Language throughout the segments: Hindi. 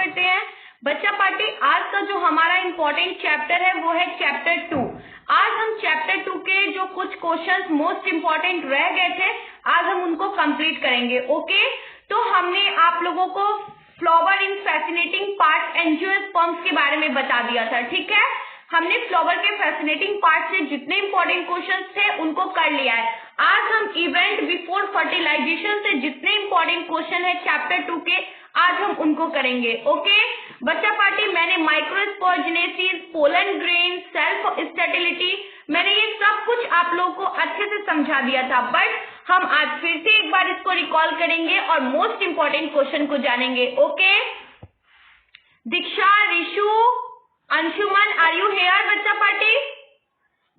करते हैं। बच्चा पार्टी आज का जो हमारा इम्पोर्टेंट चैप्टर है वो है चैप्टर 2। आज हम चैप्टर 2 के जो कुछ क्वेश्चंस मोस्ट इम्पोर्टेंट रह गए थे आज हम उनको कंप्लीट करेंगे। ओके, तो हमने आप लोगों को flower in fascinating part angiosperms के बारे में बता दिया था। ठीक है, हमने फ्लावर के फैसिनेटिंग पार्ट से जितने इंपॉर्टेंट क्वेश्चंस थे उनको कर लिया है। आज हम इवेंट बिफोर फर्टिलाइजेशन से जितने इंपॉर्टेंट क्वेश्चन है चैप्टर 2 के आज हम उनको करेंगे। ओके बच्चा पार्टी, मैंने माइक्रोस्पोरजेनेसिस, पोलन ग्रेन, सेल्फ स्टेटिलिटी, मैंने ये सब कुछ आप लोगों को अच्छे से समझा दिया था, बट हम आज फिर से एक बार इसको रिकॉल करेंगे और मोस्ट इंपॉर्टेंट क्वेश्चन को जानेंगे। Okay, Diksha, Rishu, Anshuman, are you here बच्चा पार्टी?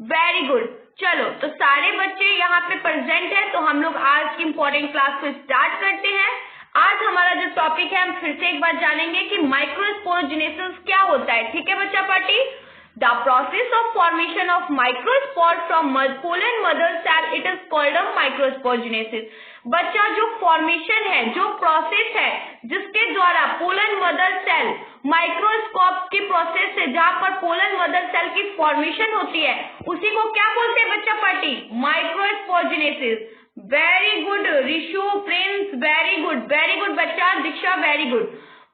Very good. चलो, तो सारे बच्चे यहाँ पे प्रेजेंट है, तो हम लोग आज की इंपॉर्टेंट क्लास को स्टार्ट करते हैं। आज हमारा जो टॉपिक है हम फिर से एक बार जानेंगे कि माइक्रोस्पोरजेनेसिस क्या होता है। ठीक है बच्चा party, the process of formation of microspore from pollen mother cell, it is called a microsporogenesis. बच्चा, जो फॉर्मेशन है, जो प्रोसेस है जिसके द्वारा पोलन मदर सेल माइक्रोस्कोप की प्रोसेस से जहां पर पोलन मदर सेल की फॉर्मेशन होती है उसी को क्या बोलते हैं बच्चा party? Microsporogenesis. Very good Rishu, Prince, very good बच्चा, Diksha very good.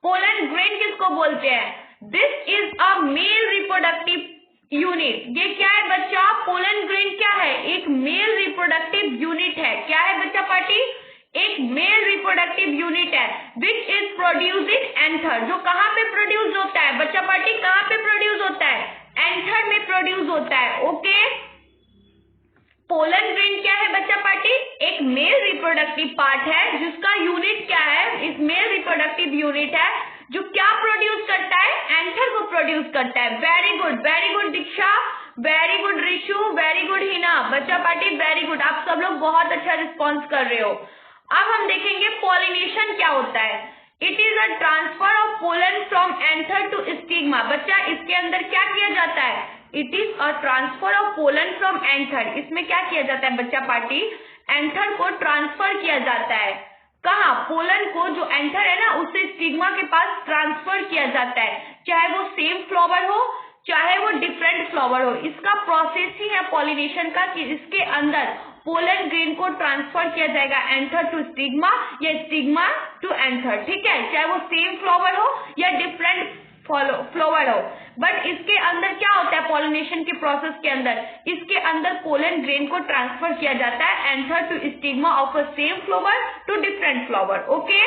Pollen grain किसको बोलते हैं? This is a male reproductive unit. ये क्या है बच्चा? पोलन ग्रेन क्या है? एक मेल रिप्रोडक्टिव यूनिट है। क्या है बच्चा पार्टी? एक मेल रिप्रोडक्टिव यूनिट है which is produce in anther. जो कहाँ पे प्रोड्यूस होता है बच्चा पार्टी? कहाँ पे प्रोड्यूस होता है? एंथर में प्रोड्यूस होता है। ओके, पोलन ग्रेन क्या है बच्चा पार्टी? एक मेल रिप्रोडक्टिव पार्ट है जिसका यूनिट क्या है? इस मेल रिप्रोडक्टिव यूनिट है जो क्या प्रोड्यूस करता है? एंथर को प्रोड्यूस करता है। Very good Diksha, very good Rishu, very good Hina, बच्चा पार्टी वेरी गुड। आप सब लोग बहुत अच्छा रिस्पॉन्स कर रहे हो। अब हम देखेंगे पॉलिनेशन क्या होता है। It is a transfer of pollen from anther to stigma. बच्चा, इसके अंदर क्या किया जाता है? It is a transfer of pollen from anther. इसमें क्या किया जाता है बच्चा पार्टी? एंथर को ट्रांसफर किया जाता है। कहा? पोलन को, जो एंथर है ना, उससे स्टिग्मा के पास ट्रांसफर किया जाता है, चाहे वो सेम फ्लावर हो चाहे वो डिफरेंट फ्लावर हो। इसका प्रोसेस ही है पॉलिनेशन का कि इसके अंदर पोलन ग्रेन को ट्रांसफर किया जाएगा एंथर टू स्टिग्मा या स्टिग्मा टू एंथर। ठीक है, चाहे वो सेम फ्लावर हो या डिफरेंट फ्लावर हो, बट इसके अंदर क्या होता है? पॉलिनेशन के प्रोसेस के अंदर इसके अंदर पोलन ग्रेन को ट्रांसफर किया जाता है anther to stigma of a same flower to different flower. Okay,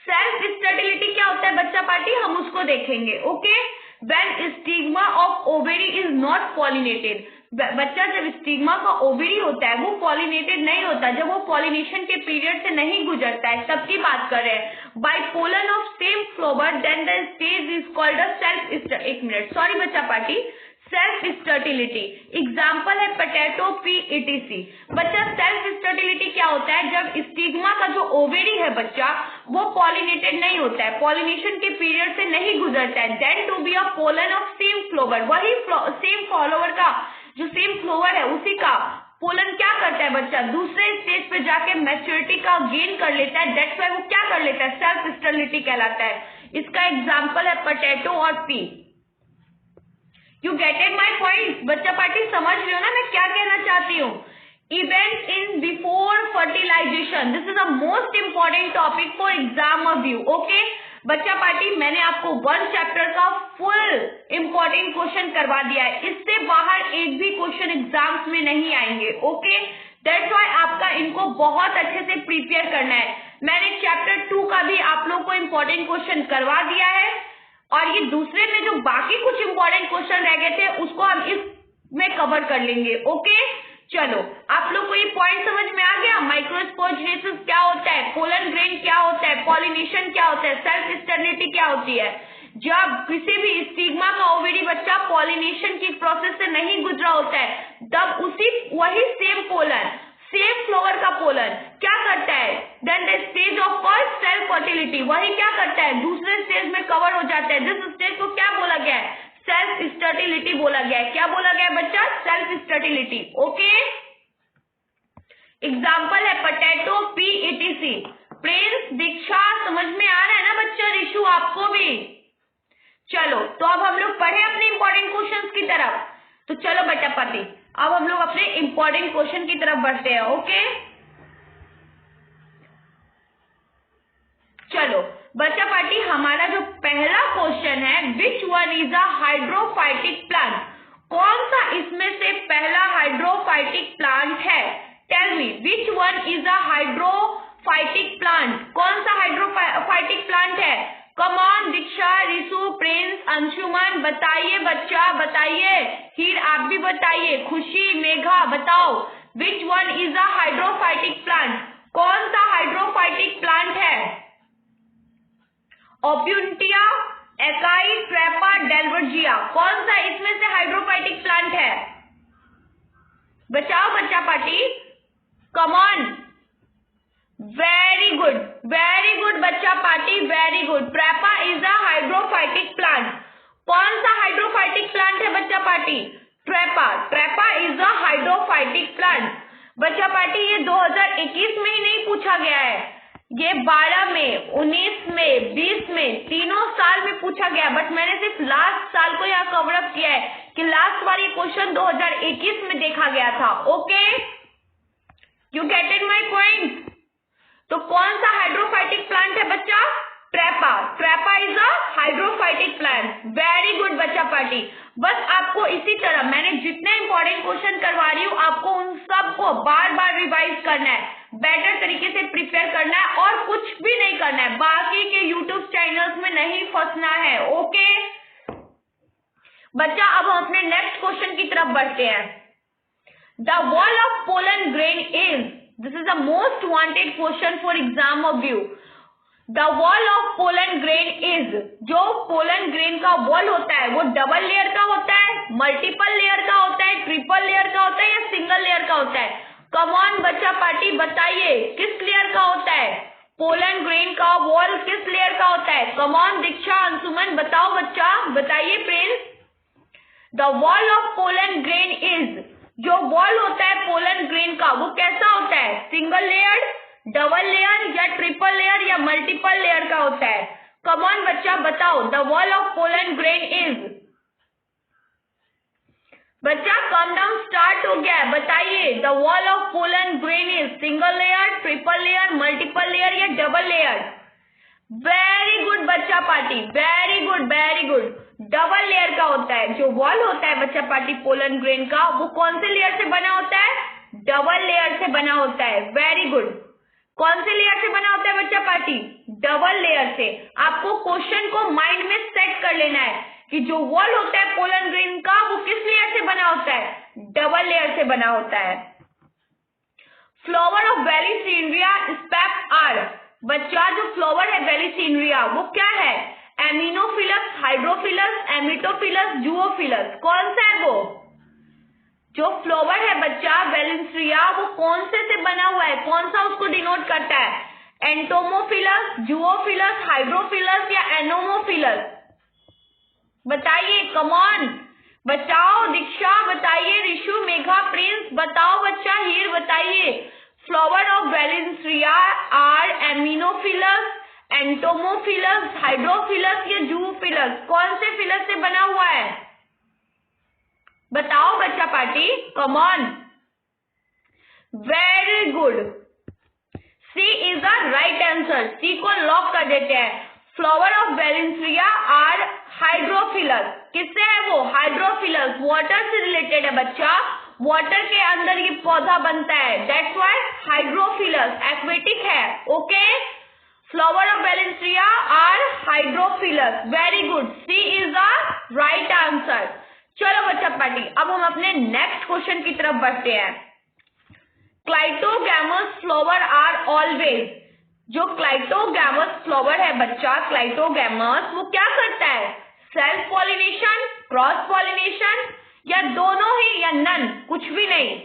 self sterility क्या होता है बच्चा पार्टी? हम उसको देखेंगे। Okay, when stigma of ovary is not pollinated. बच्चा, जब स्टिग्मा का ओवेरी होता है वो पॉलिनेटेड नहीं होता, जब वो पॉलिनेशन के पीरियड से नहीं गुजरता है तब की बात कर रहे हैं। By pollen of same flower then the stage is called a self, एक मिनट, सॉरी बच्चा पार्टी, सेल्फ स्टेटिलिटी। एग्जाम्पल है पोटैटो, पी, etc। बच्चा, सेल्फ स्टेटिलिटी क्या होता है? जब स्टिग्मा का जो ओवेरी है बच्चा वो पॉलिनेटेड नहीं होता है, पॉलिनेशन के पीरियड से नहीं गुजरता है, then to be a pollen of same flower. वही सेम फ्लावर का, जो सेम फ्लावर है उसी का पोलन क्या करता है बच्चा? दूसरे स्टेज पे जाके मैच्योरिटी का गेन कर लेता है, दैट्स व्हाई वो क्या कर लेता है? सेल्फ स्टेटिलिटी कहलाता है। इसका एग्जाम्पल है पोटैटो और pea. You getted my point बच्चा पार्टी? समझ रहे हो ना मैं क्या कहना चाहती हूँ? Event in before fertilization, this is the most important topic for exam of you. Okay बच्चा पार्टी, मैंने आपको 1 चैप्टर का फुल इंपॉर्टेंट क्वेश्चन करवा दिया है, इससे बाहर एक भी क्वेश्चन एग्जाम्स में नहीं आएंगे। ओके, दैट्स व्हाई आपका इनको बहुत अच्छे से प्रिपेयर करना है। मैंने चैप्टर 2 का भी आप लोग को इंपॉर्टेंट क्वेश्चन करवा दिया है और ये दूसरे में जो बाकी कुछ इंपॉर्टेंट क्वेश्चन रह गए थे उसको हम इसमें कवर कर लेंगे। ओके, चलो आप लोग को ये पॉइंट समझ में आ गया? माइक्रोस्पोरजेनेसिस क्या होता है, पोलन ग्रेन क्या होता है, पॉलिनेशन क्या होता है, सेल्फ स्टेरिलिटी क्या होती है। जब किसी भी स्टिग्मा का ओवेरी बच्चा पॉलिनेशन की प्रोसेस से नहीं गुजरा होता है तब वही सेम पोलन, सेम फ्लावर का पोलन क्या करता है? Then the stage of first self fertility, वही क्या करता है? दूसरे स्टेज में कवर हो जाता है। जिस स्टेज को क्या बोला गया है? सेल्फ स्टेटिलिटी बोला गया है। क्या बोला गया है बच्चा? सेल्फ स्टेटिलिटी। ओके, एग्जाम्पल है पोटैटो, पी, etc। प्रिंस, दीक्षा, समझ में आ रहा है ना बच्चा? आपको भी? चलो, तो अब हम लोग पढ़े अपने इंपॉर्टेंट क्वेश्चंस की तरफ। तो चलो बच्चा पार्टी, अब हम लोग अपने इंपॉर्टेंट क्वेश्चन की तरफ बढ़ते हैं। ओके, चलो बच्चा पार्टी, हमारा जो पहला क्वेश्चन है, which one is a hydrophytic plant? कौन सा इसमें से पहला हाइड्रोफाइटिक प्लांट है? Tell me, which one is a hydrophytic plant? कौन सा हाइड्रोफाइटिक प्लांट है? Come on Diksha, Rishu, Prince, Anshuman, बताइए बच्चा, बताइए। हीर, आप भी बताइए। खुशी, मेघा, बताओ, विच one is a hydrophytic plant? कौन सा हाइड्रोफाइटिक प्लांट है? ओप्यून्टिया, एकाई, ट्रैपा, डेल्वर्जिया, कौन सा इसमें से हाइड्रोफाइटिक प्लांट है? बचाओ बच्चा party, come on. Very good बच्चा party, very good. Trapa is a hydrophytic plant. कौन सा हाइड्रोफाइटिक प्लांट है बच्चा party? Trapa is a hydrophytic plant. बच्चा पार्टी, ये 2021 में ही नहीं पूछा गया है, ये 12 में, 19 में, 20 में, तीनों साल में पूछा गया। बट मैंने सिर्फ लास्ट साल को यहाँ कवर अप किया है कि लास्ट बार ये क्वेश्चन 2021 में देखा गया था। Okay, you getted my point? तो कौन सा हाइड्रोफाइटिक प्लांट है बच्चा? Trapa is a hydrophytic plant. Very good बच्चा पार्टी। बस आपको इसी तरह मैंने जितने इंपॉर्टेंट क्वेश्चन करवा रही हूँ, आपको उन सबको बार बार रिवाइज करना है, बेटर तरीके से प्रिपेयर करना है और कुछ भी नहीं करना है, बाकी के यूट्यूब चैनल्स में नहीं फंसना है। ओके बच्चा, अब हम अपने नेक्स्ट क्वेश्चन की तरफ बढ़ते हैं। The wall of pollen grain is, this is the most wanted question for exam of view. The wall of pollen grain is, जो पोलन ग्रेन का वॉल होता है वो डबल लेयर का होता है, मल्टीपल लेयर का होता है, ट्रिपल लेयर का होता है या सिंगल लेयर का होता है? कम ऑन बच्चा पार्टी, बताइए किस लेयर का होता है? पोलन ग्रेन का वॉल किस लेयर का होता है? कम ऑन दीक्षा, अंशुमन, बताओ बच्चा, बताइए Prince. The wall of pollen grain is, जो वॉल होता है पोलन ग्रेन का वो कैसा होता है? सिंगल लेयर, डबल लेयर या ट्रिपल लेयर या मल्टीपल लेयर का होता है? कम ऑन बच्चा बताओ, the wall of pollen grain is. बच्चा कम डाउन स्टार्ट हो गया है, बताइए। The wall of pollen grain is single layer, triple layer, multiple layer या डबल लेयर? वेरी गुड बच्चा party, very good, very good. Double layer का होता है। जो वॉल होता है बच्चा पार्टी पोलन ग्रेन का, वो कौन से लेयर से बना होता है? डबल लेयर से बना होता है। Very good. कौन से लेयर से बना होता है बच्चा पार्टी? डबल लेयर से। आपको क्वेश्चन को माइंड में सेट कर लेना है कि जो वॉल होता है पोलन ग्रेन का वो किस लेयर से बना होता है? डबल लेयर से बना होता है। फ्लावर ऑफ वेलिसिनरिया स्पेप आर, बच्चा जो फ्लावर है वेलिसिनरिया वो क्या है? एमिनोफिलस, हाइड्रोफिलस, एमिटोफिलस, जूओफिलस, कौन सा है वो? जो फ्लावर है बच्चा वेलिसिनरिया वो कौन से बना हुआ है? कौन सा उसको डिनोट करता है? एंटोमोफिलस, जूओफिलस, हाइड्रोफिलस या एनोमोफिलस? बताइए, कम ऑन, बचाओ। दीक्षा बताइए, रिशु, मेघा, प्रिंस बताओ बच्चा, हीर बताइए। Flower of Vallisneria are anemophilous, entomophilous, hydrophilous या जूओफिलस? कौन से फिलस से बना हुआ है? बताओ बच्चा party, come on. Very good, C is the right answer. C को लॉक कर देते हैं। Flower of Vallisneria are hydrophilous. किससे है वो? हाइड्रोफिलस, वाटर से रिलेटेड है बच्चा। वाटर के अंदर ये पौधा बनता है, दैट्स व्हाई हाइड्रोफिलस, एक्वेटिक है। Okay, flower of Vallisneria are hydrophilous. Very good, C is the right answer. चलो बच्चा पार्टी, अब हम अपने नेक्स्ट क्वेश्चन की तरफ बढ़ते हैं। क्लाइटोगैमस फ्लावर आर ऑलवेज, जो क्लाइटोगैमस फ्लावर है बच्चा, क्लाइटोगैमस वो क्या करता है? सेल्फ पॉलिनेशन, क्रॉस पॉलिनेशन या दोनों ही या नन, कुछ भी नहीं?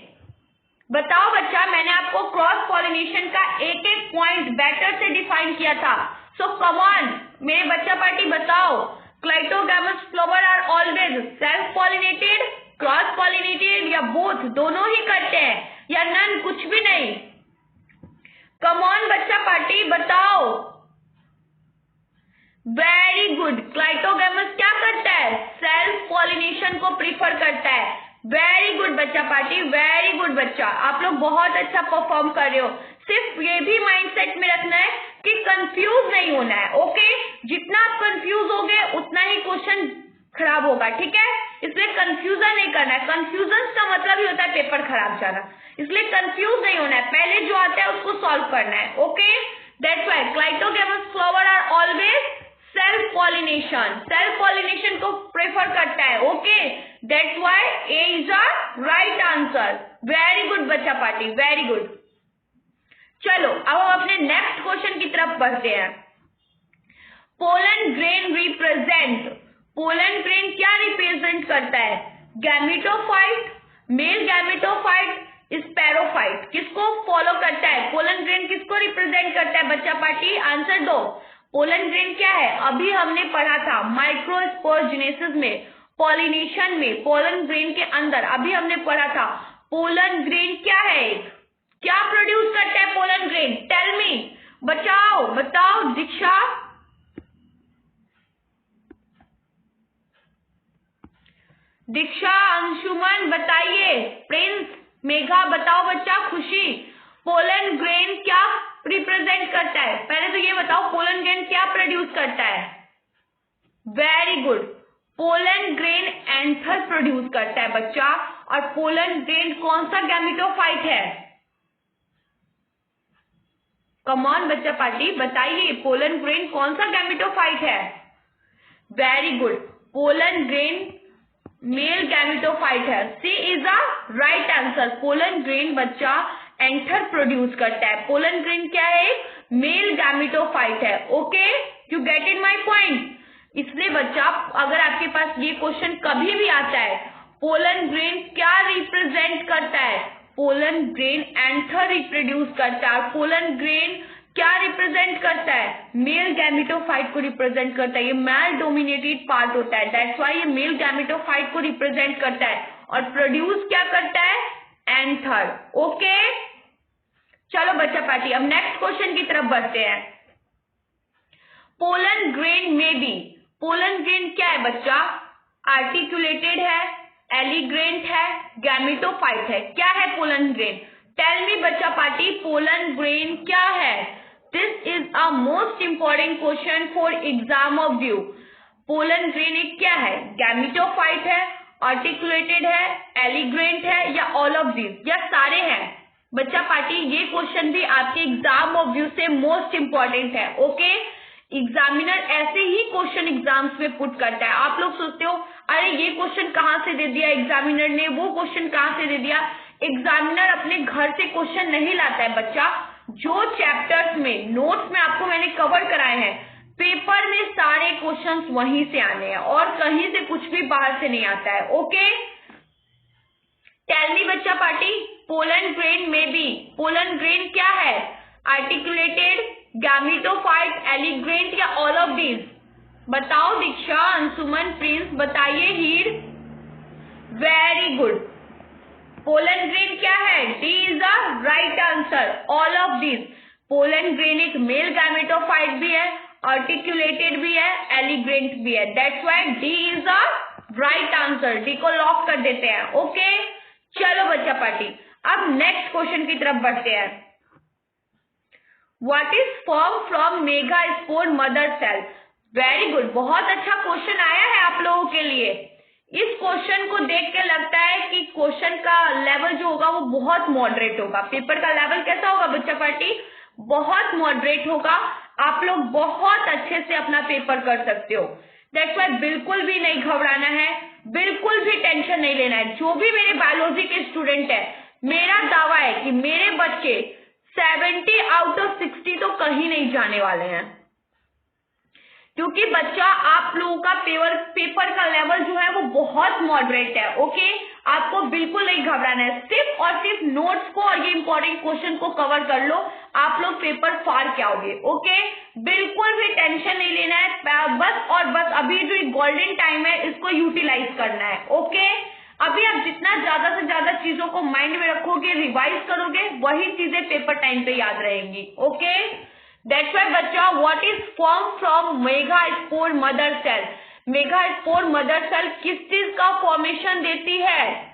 बताओ बच्चा, मैंने आपको क्रॉस पॉलिनेशन का एक एक पॉइंट बेटर से डिफाइन किया था। सो कम ऑन मेरे बच्चा पार्टी, बताओ। Cleistogamous flower are always self pollinated, cross pollinated या बोथ, दोनों ही करते हैं या नन, कुछ भी नहीं? कम ऑन बच्चा पार्टी, बताओ। Very good. क्लाइटोगैमस क्या करता है? सेल्फ पॉलिनेशन को प्रीफर करता है। वेरी गुड बच्चा पार्टी, वेरी गुड बच्चा, आप लोग बहुत अच्छा परफॉर्म कर रहे हो। सिर्फ ये भी माइंडसेट में रखना है कि कंफ्यूज नहीं होना है। ओके, जितना आप कंफ्यूज होगे उतना ही क्वेश्चन खराब होगा, ठीक है? इसलिए कंफ्यूजन नहीं करना है। कंफ्यूजन का मतलब ही होता है पेपर खराब जाना, इसलिए कंफ्यूज नहीं होना है। पहले जो आता है उसको सॉल्व करना है। Okay, that's why cleistogamous flower are always self pollination, self pollination को प्रेफर करता है। Okay, that's why A is a right answer. Very good बच्चा पार्टी, वेरी गुड। चलो अब हम अपने नेक्स्ट क्वेश्चन की तरफ बढ़ते हैं। Pollen grain represent, pollen grain क्या रिप्रेजेंट करता है? गैमेटोफाइट, मेल गैमेटोफाइट, स्पैरोफाइट, किसको फॉलो करता है? पोलन ग्रेन किसको रिप्रेजेंट करता है बच्चा पार्टी? आंसर दो। पोलन ग्रेन क्या है? अभी हमने पढ़ा था माइक्रोस्पोरजेनेसिस में, पॉलिनेशन में, पोलन ग्रेन के अंदर अभी हमने पढ़ा था पोलन ग्रेन क्या है, क्या प्रोड्यूस करता है पोलन ग्रेन? टेल मी, बचाओ बताओ। दीक्षा, दीक्षा, अंशुमन बताइए, प्रिंस, मेघा बताओ बच्चा, खुशी, पोलन ग्रेन क्या रिप्रेजेंट करता है? पहले तो ये बताओ पोलन ग्रेन क्या प्रोड्यूस करता है? Very good, pollen grain anther produce करता है बच्चा। और पोलन ग्रेन कौन सा गैमेटोफाइट है? कम ऑन बच्चा पार्टी बताइए, पोलन ग्रेन कौन सा गैमेटोफाइट है? Very good, pollen grain male gametophyte है। C is a right answer. Pollen grain बच्चा एंथर प्रोड्यूस करता है। पोलन ग्रेन क्या है? मेल गैमेटोफाइट है। Okay, you get in my point? इसलिए बच्चा अगर आपके पास ये क्वेश्चन कभी भी आता है, पोलन ग्रेन क्या रिप्रेजेंट करता है? पोलन ग्रेन एंथर रिप्रोड्यूस करता है। पोलन ग्रेन क्या रिप्रेजेंट करता है? मेल गैमेटोफाइट को रिप्रेजेंट करता है। ये मेल डोमिनेटेड पार्ट होता है, दैट्स व्हाई ये मेल गैमेटोफाइट को रिप्रेजेंट करता है। और प्रोड्यूस क्या करता है? एंथर। ओके, चलो बच्चा पार्टी अब नेक्स्ट क्वेश्चन की तरफ बढ़ते हैं। पोलन ग्रेन में भी, पोलन ग्रेन क्या है बच्चा? आर्टिकुलेटेड है, एलिग्रेंट है, गैमेटोफाइट है। क्या है पोलन ग्रेन? टेल मी बच्चा पार्टी, पोलन ग्रेन क्या है? This is a most important question for exam of view. Pollen grain एक क्या है? गैमेटोफाइट है, आर्टिकुलेटेड है, एलिग्रेंट है, या ऑल ऑफ दिस, या सारे हैं? बच्चा पार्टी ये क्वेश्चन भी आपके एग्जाम ऑफ व्यू से मोस्ट इंपॉर्टेंट है। ओके, एग्जामिनर ऐसे ही क्वेश्चन एग्जाम्स में पुट करता है। आप लोग सोचते हो अरे ये क्वेश्चन कहाँ से दे दिया एग्जामिनर ने, वो क्वेश्चन कहाँ से दे दिया। एग्जामिनर अपने घर से क्वेश्चन नहीं लाता है बच्चा। जो चैप्टर्स में नोट्स में आपको मैंने कवर कराए हैं, पेपर में सारे क्वेश्चंस वहीं से आने हैं और कहीं से कुछ भी बाहर से नहीं आता है। ओके, टेल मी बच्चा पार्टी, पोलन ग्रेन में भी, पोलन ग्रेन क्या है? आर्टिकुलेटेड, गैमेटोफाइट, एलिग्रेंट, या ऑल ऑफ दीज? बताओ दीक्षा, अंशुमन, प्रिंस बताइए। हीर, वेरी गुड, पोलन ग्रेन क्या है? D is the right answer, all of these. Pollen grain एक मेल गैमेटोफाइट भी है, आर्टिकुलेटेड भी है, एलिग्रेंट भी है, that's why D is the right answer. D को लॉक कर देते हैं। ओके, चलो बच्चा पार्टी अब नेक्स्ट क्वेश्चन की तरफ बढ़ते हैं। What is form from megaspore mother cell? Very good, बहुत अच्छा क्वेश्चन आया है आप लोगों के लिए। इस क्वेश्चन को देख के लगता है कि क्वेश्चन का लेवल जो होगा वो बहुत मॉडरेट होगा। पेपर का लेवल कैसा होगा बच्चा पार्टी? बहुत मॉडरेट होगा। आप लोग बहुत अच्छे से अपना पेपर कर सकते हो। दैट्स व्हाई बिल्कुल भी नहीं घबराना है, बिल्कुल भी टेंशन नहीं लेना है। जो भी मेरे बायोलॉजी के स्टूडेंट है, मेरा दावा है कि मेरे बच्चे 70 आउट ऑफ 60 तो कहीं नहीं जाने वाले हैं, क्योंकि बच्चा आप लोगों का पेपर का लेवल जो है वो बहुत मॉडरेट है। ओके, आपको बिल्कुल नहीं घबराना है, सिर्फ और सिर्फ नोट्स को और ये इंपॉर्टेंट क्वेश्चन को कवर कर लो, आप लोग पेपर फाड़ के आओगे। ओके, बिल्कुल भी टेंशन नहीं लेना है, बस और बस अभी जो गोल्डन टाइम है इसको यूटिलाइज करना है। ओके, अभी आप जितना ज्यादा से ज्यादा चीजों को माइंड में रखोगे, रिवाइज करोगे, वही चीजें पेपर टाइम पे याद रहेंगी। ओके, दैट्स व्हाई बच्चा what is form from megaspore mother cell, megaspore mother cell किस चीज का फॉर्मेशन देती है?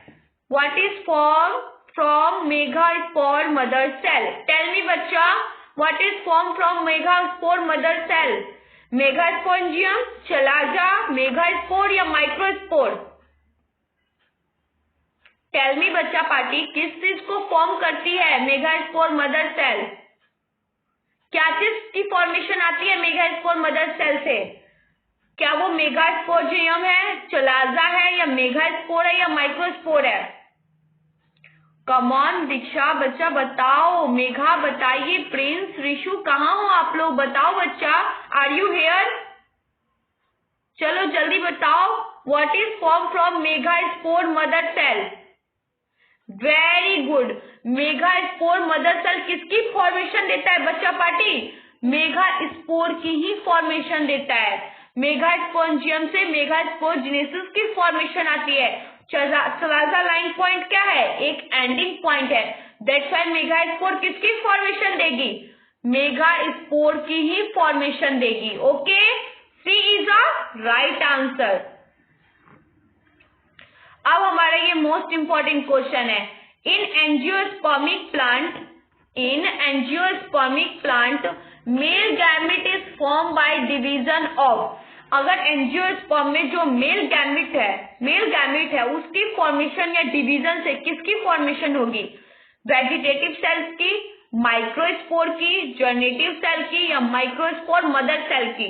What is form from megaspore mother cell? Tell me बच्चा, what is form from megaspore mother cell? Megasporangium, chalaza, megaspore या माइक्रोस्पोर? टेल मी बच्चा पार्टी, किस चीज को फॉर्म करती है मेगास्पोर मदर सेल? क्या चीज की फॉर्मेशन आती है मेगास्पोर मदर सेल से? क्या वो मेगास्पोंजियम है, चलाजा है, या मेगास्पोर है, या माइक्रोस्पोर है? कम ऑन दीक्षा, बच्चा बताओ, मेघा बताइए, प्रिंस, ऋषु कहाँ हो आप लोग? बताओ बच्चा, आर यू हेयर? चलो जल्दी बताओ, what is form from megaspore mother cell? Very good, megaspore mother cell किसकी फॉर्मेशन देता है बच्चा पार्टी? मेगास्पोर की ही फॉर्मेशन देता है। मेगास्पोंजियम से मेगास्पोरजेनेसिस की फॉर्मेशन आती है। चलाजा लाइन पॉइंट क्या है? एक एंडिंग पॉइंट है। दैट्स व्हाई मेगास्पोर किसकी फॉर्मेशन देगी? मेगास्पोर की ही फॉर्मेशन देगी। Okay, C is a right answer. अब हमारा ये मोस्ट इंपॉर्टेंट क्वेश्चन है, in angiospermic plant male gamete is form by division of. अगर एंजियोस्पर्म में जो मेल गैमेट है उसकी फॉर्मेशन या डिवीजन से किसकी फॉर्मेशन होगी? वेजिटेटिव सेल्स की, माइक्रोस्पोर की, जर्नेटिव सेल की, या माइक्रोस्पोर मदर सेल की?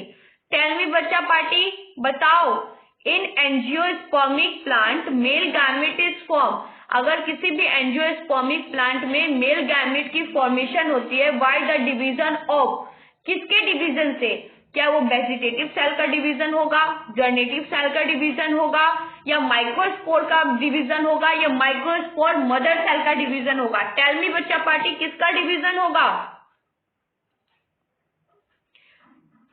टेल मी बच्चा पार्टी, बताओ, in angiospermic plant male gamete is form. अगर किसी भी एंजियोस्पर्मिक प्लांट में मेल गैमेट की फॉर्मेशन होती है बाय द डिवीजन ऑफ, किसके डिवीजन से? क्या वो वेजिटेटिव सेल का डिवीजन होगा, जर्नेटिव सेल का डिवीजन होगा, या माइक्रोस्पोर का डिवीजन होगा, या माइक्रोस्पोर मदर सेल का डिवीजन होगा? टेल मी बच्चा पार्टी, किसका डिवीजन होगा?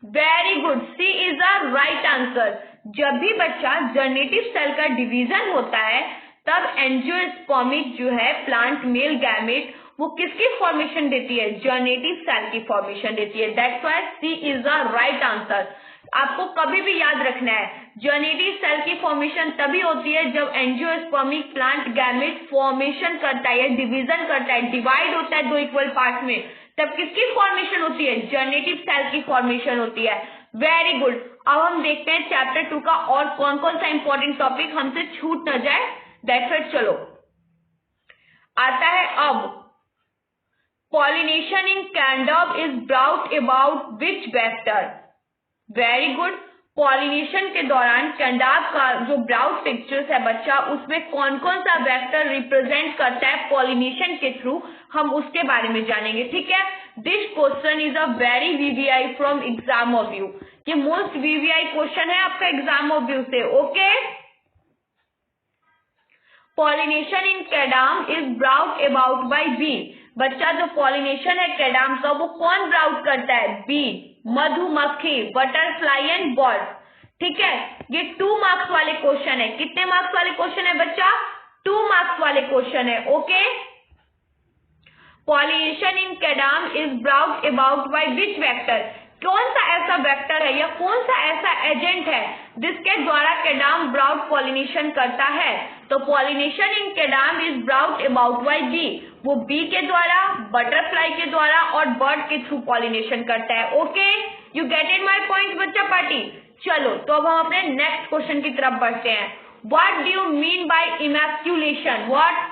Very good, C is a right answer. जब भी बच्चा जर्नेटिव सेल का डिवीजन होता है तब एंजियोस्पर्मिक जो है प्लांट मेल गैमेट वो किसकी फॉर्मेशन देती है? जर्नेटिव सेल की फॉर्मेशन देती है। That's why C is the right answer. आपको कभी भी याद रखना है, जर्नेटिव सेल की फॉर्मेशन तभी होती है जब एंजियोस्पर्मिक प्लांट गैमेट फॉर्मेशन करता है, डिवीजन करता है, डिवाइड होता है दो इक्वल पार्ट में, तब किसकी फॉर्मेशन होती है? जर्नेटिव सेल की फॉर्मेशन होती है। Very good. अब हम देखते हैं चैप्टर 2 का और कौन कौन सा इंपॉर्टेंट टॉपिक हमसे छूट न जाए। That's it. चलो आता है अब, pollination in Kadam is brought about which vector? Very good. Pollination के दौरान कैंडाब का जो ब्राउट पिक्चर्स है बच्चा, उसमें कौन कौन सा वेक्टर रिप्रेजेंट करता है पॉलिनेशन के थ्रू, हम उसके बारे में जानेंगे। ठीक है, this question is a very VVI from exam of view. ये मोस्ट वीवीआई क्वेश्चन है आपका एग्जाम ऑफ व्यू से। Okay, pollination in Kadam is brought about by bee. बच्चा जो पॉलिनेशन है कैडाम का वो कौन ब्राउट करता है? बी, मधुमक्खी, बटरफ्लाई एंड बर्ड। ठीक है, ये 2 मार्क्स वाले क्वेश्चन है। कितने मार्क्स वाले क्वेश्चन है बच्चा? 2 मार्क्स वाले क्वेश्चन है। Okay, pollination in Kadam is brought about by which vector? कौन सा ऐसा वेक्टर है या कौन सा ऐसा एजेंट है जिसके द्वारा कैडाम ब्राउट पॉलिनेशन करता है? तो pollination in Kadam is brought about by bee. वो बी के द्वारा, बटरफ्लाई के द्वारा और बर्ड के थ्रू पॉलिनेशन करता है। Okay, you get it my point बच्चा पार्टी। चलो तो अब हम अपने नेक्स्ट क्वेश्चन की तरफ बढ़ते हैं। What do you mean by emasculation?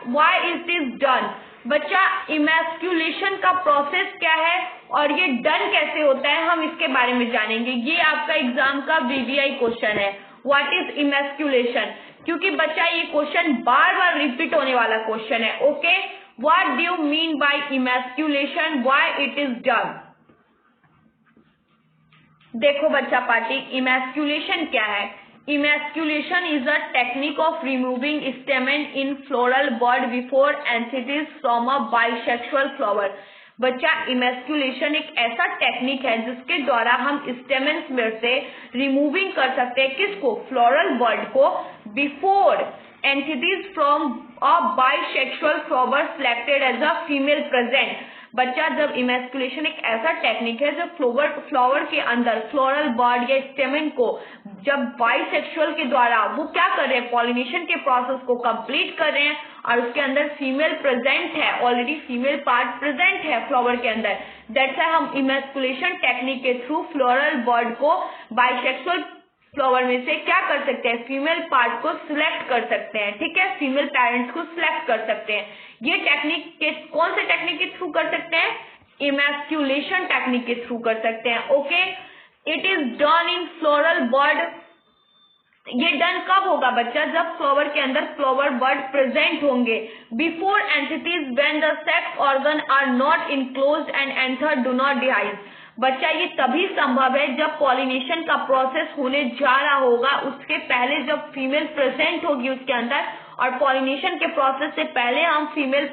Why is this done? बच्चा, इमैस्कुलेशन का प्रोसेस क्या है और ये डन कैसे होता है, हम इसके बारे में जानेंगे। ये आपका एग्जाम का वीवीआई क्वेश्चन है, व्हाट इज इमैस्कुलेशन, क्योंकि बच्चा ये क्वेश्चन बार बार रिपीट होने वाला क्वेश्चन है। Okay, what do you mean by emasculation, why it is done? देखो बच्चा पार्टी, इमैस्कुलेशन क्या है? Emasculation is a technique of removing stamen in floral bud before anthidies from a bisexual flower. बच्चा, इमेस्कुलेशन एक ऐसा टेक्निक है जिसके द्वारा हम स्टेमेंस में से रिमूविंग कर सकते हैं। किसको? फ्लोरल बर्ड को, before anthesis from a bisexual flower selected as a female present. बच्चा जब इमैस्कुलेशन एक ऐसा टेक्निक है जब फ्लावर के अंदर फ्लोरल बर्ड या स्टेमन को जब बाइसेक्सुअल के द्वारा वो क्या कर रहे हैं, पॉलिनेशन के प्रोसेस को कंप्लीट कर रहे हैं और उसके अंदर फीमेल प्रेजेंट है, ऑलरेडी फीमेल पार्ट प्रेजेंट है फ्लावर के अंदर। दैट्स व्हाई हम इमैस्कुलेशन टेक्निक के थ्रू फ्लोरल बर्ड को बाइसेक्सुअल फ्लावर में से क्या कर सकते हैं, फीमेल पार्ट को सिलेक्ट कर सकते हैं, ठीक है, फीमेल पेरेंट्स को सिलेक्ट कर सकते हैं। ये टेक्निक के कौन से टेक्निक के थ्रू कर सकते हैं, इमैस्कुलेशन टेक्निक के थ्रू कर सकते हैं। Okay, it is done in floral bud. ये डन कब होगा बच्चा, जब फ्लावर के अंदर फ्लावर बर्ड प्रेजेंट होंगे, before anthesis when the sex organ are not enclosed and anther do not dehisce. बच्चा ये तभी संभव है जब पॉलिनेशन का प्रोसेस होने जा रहा होगा, उसके पहले जब फीमेल प्रेजेंट होगी उसके अंदर, और पॉलिनेशन के प्रोसेस से पहले हम फीमेल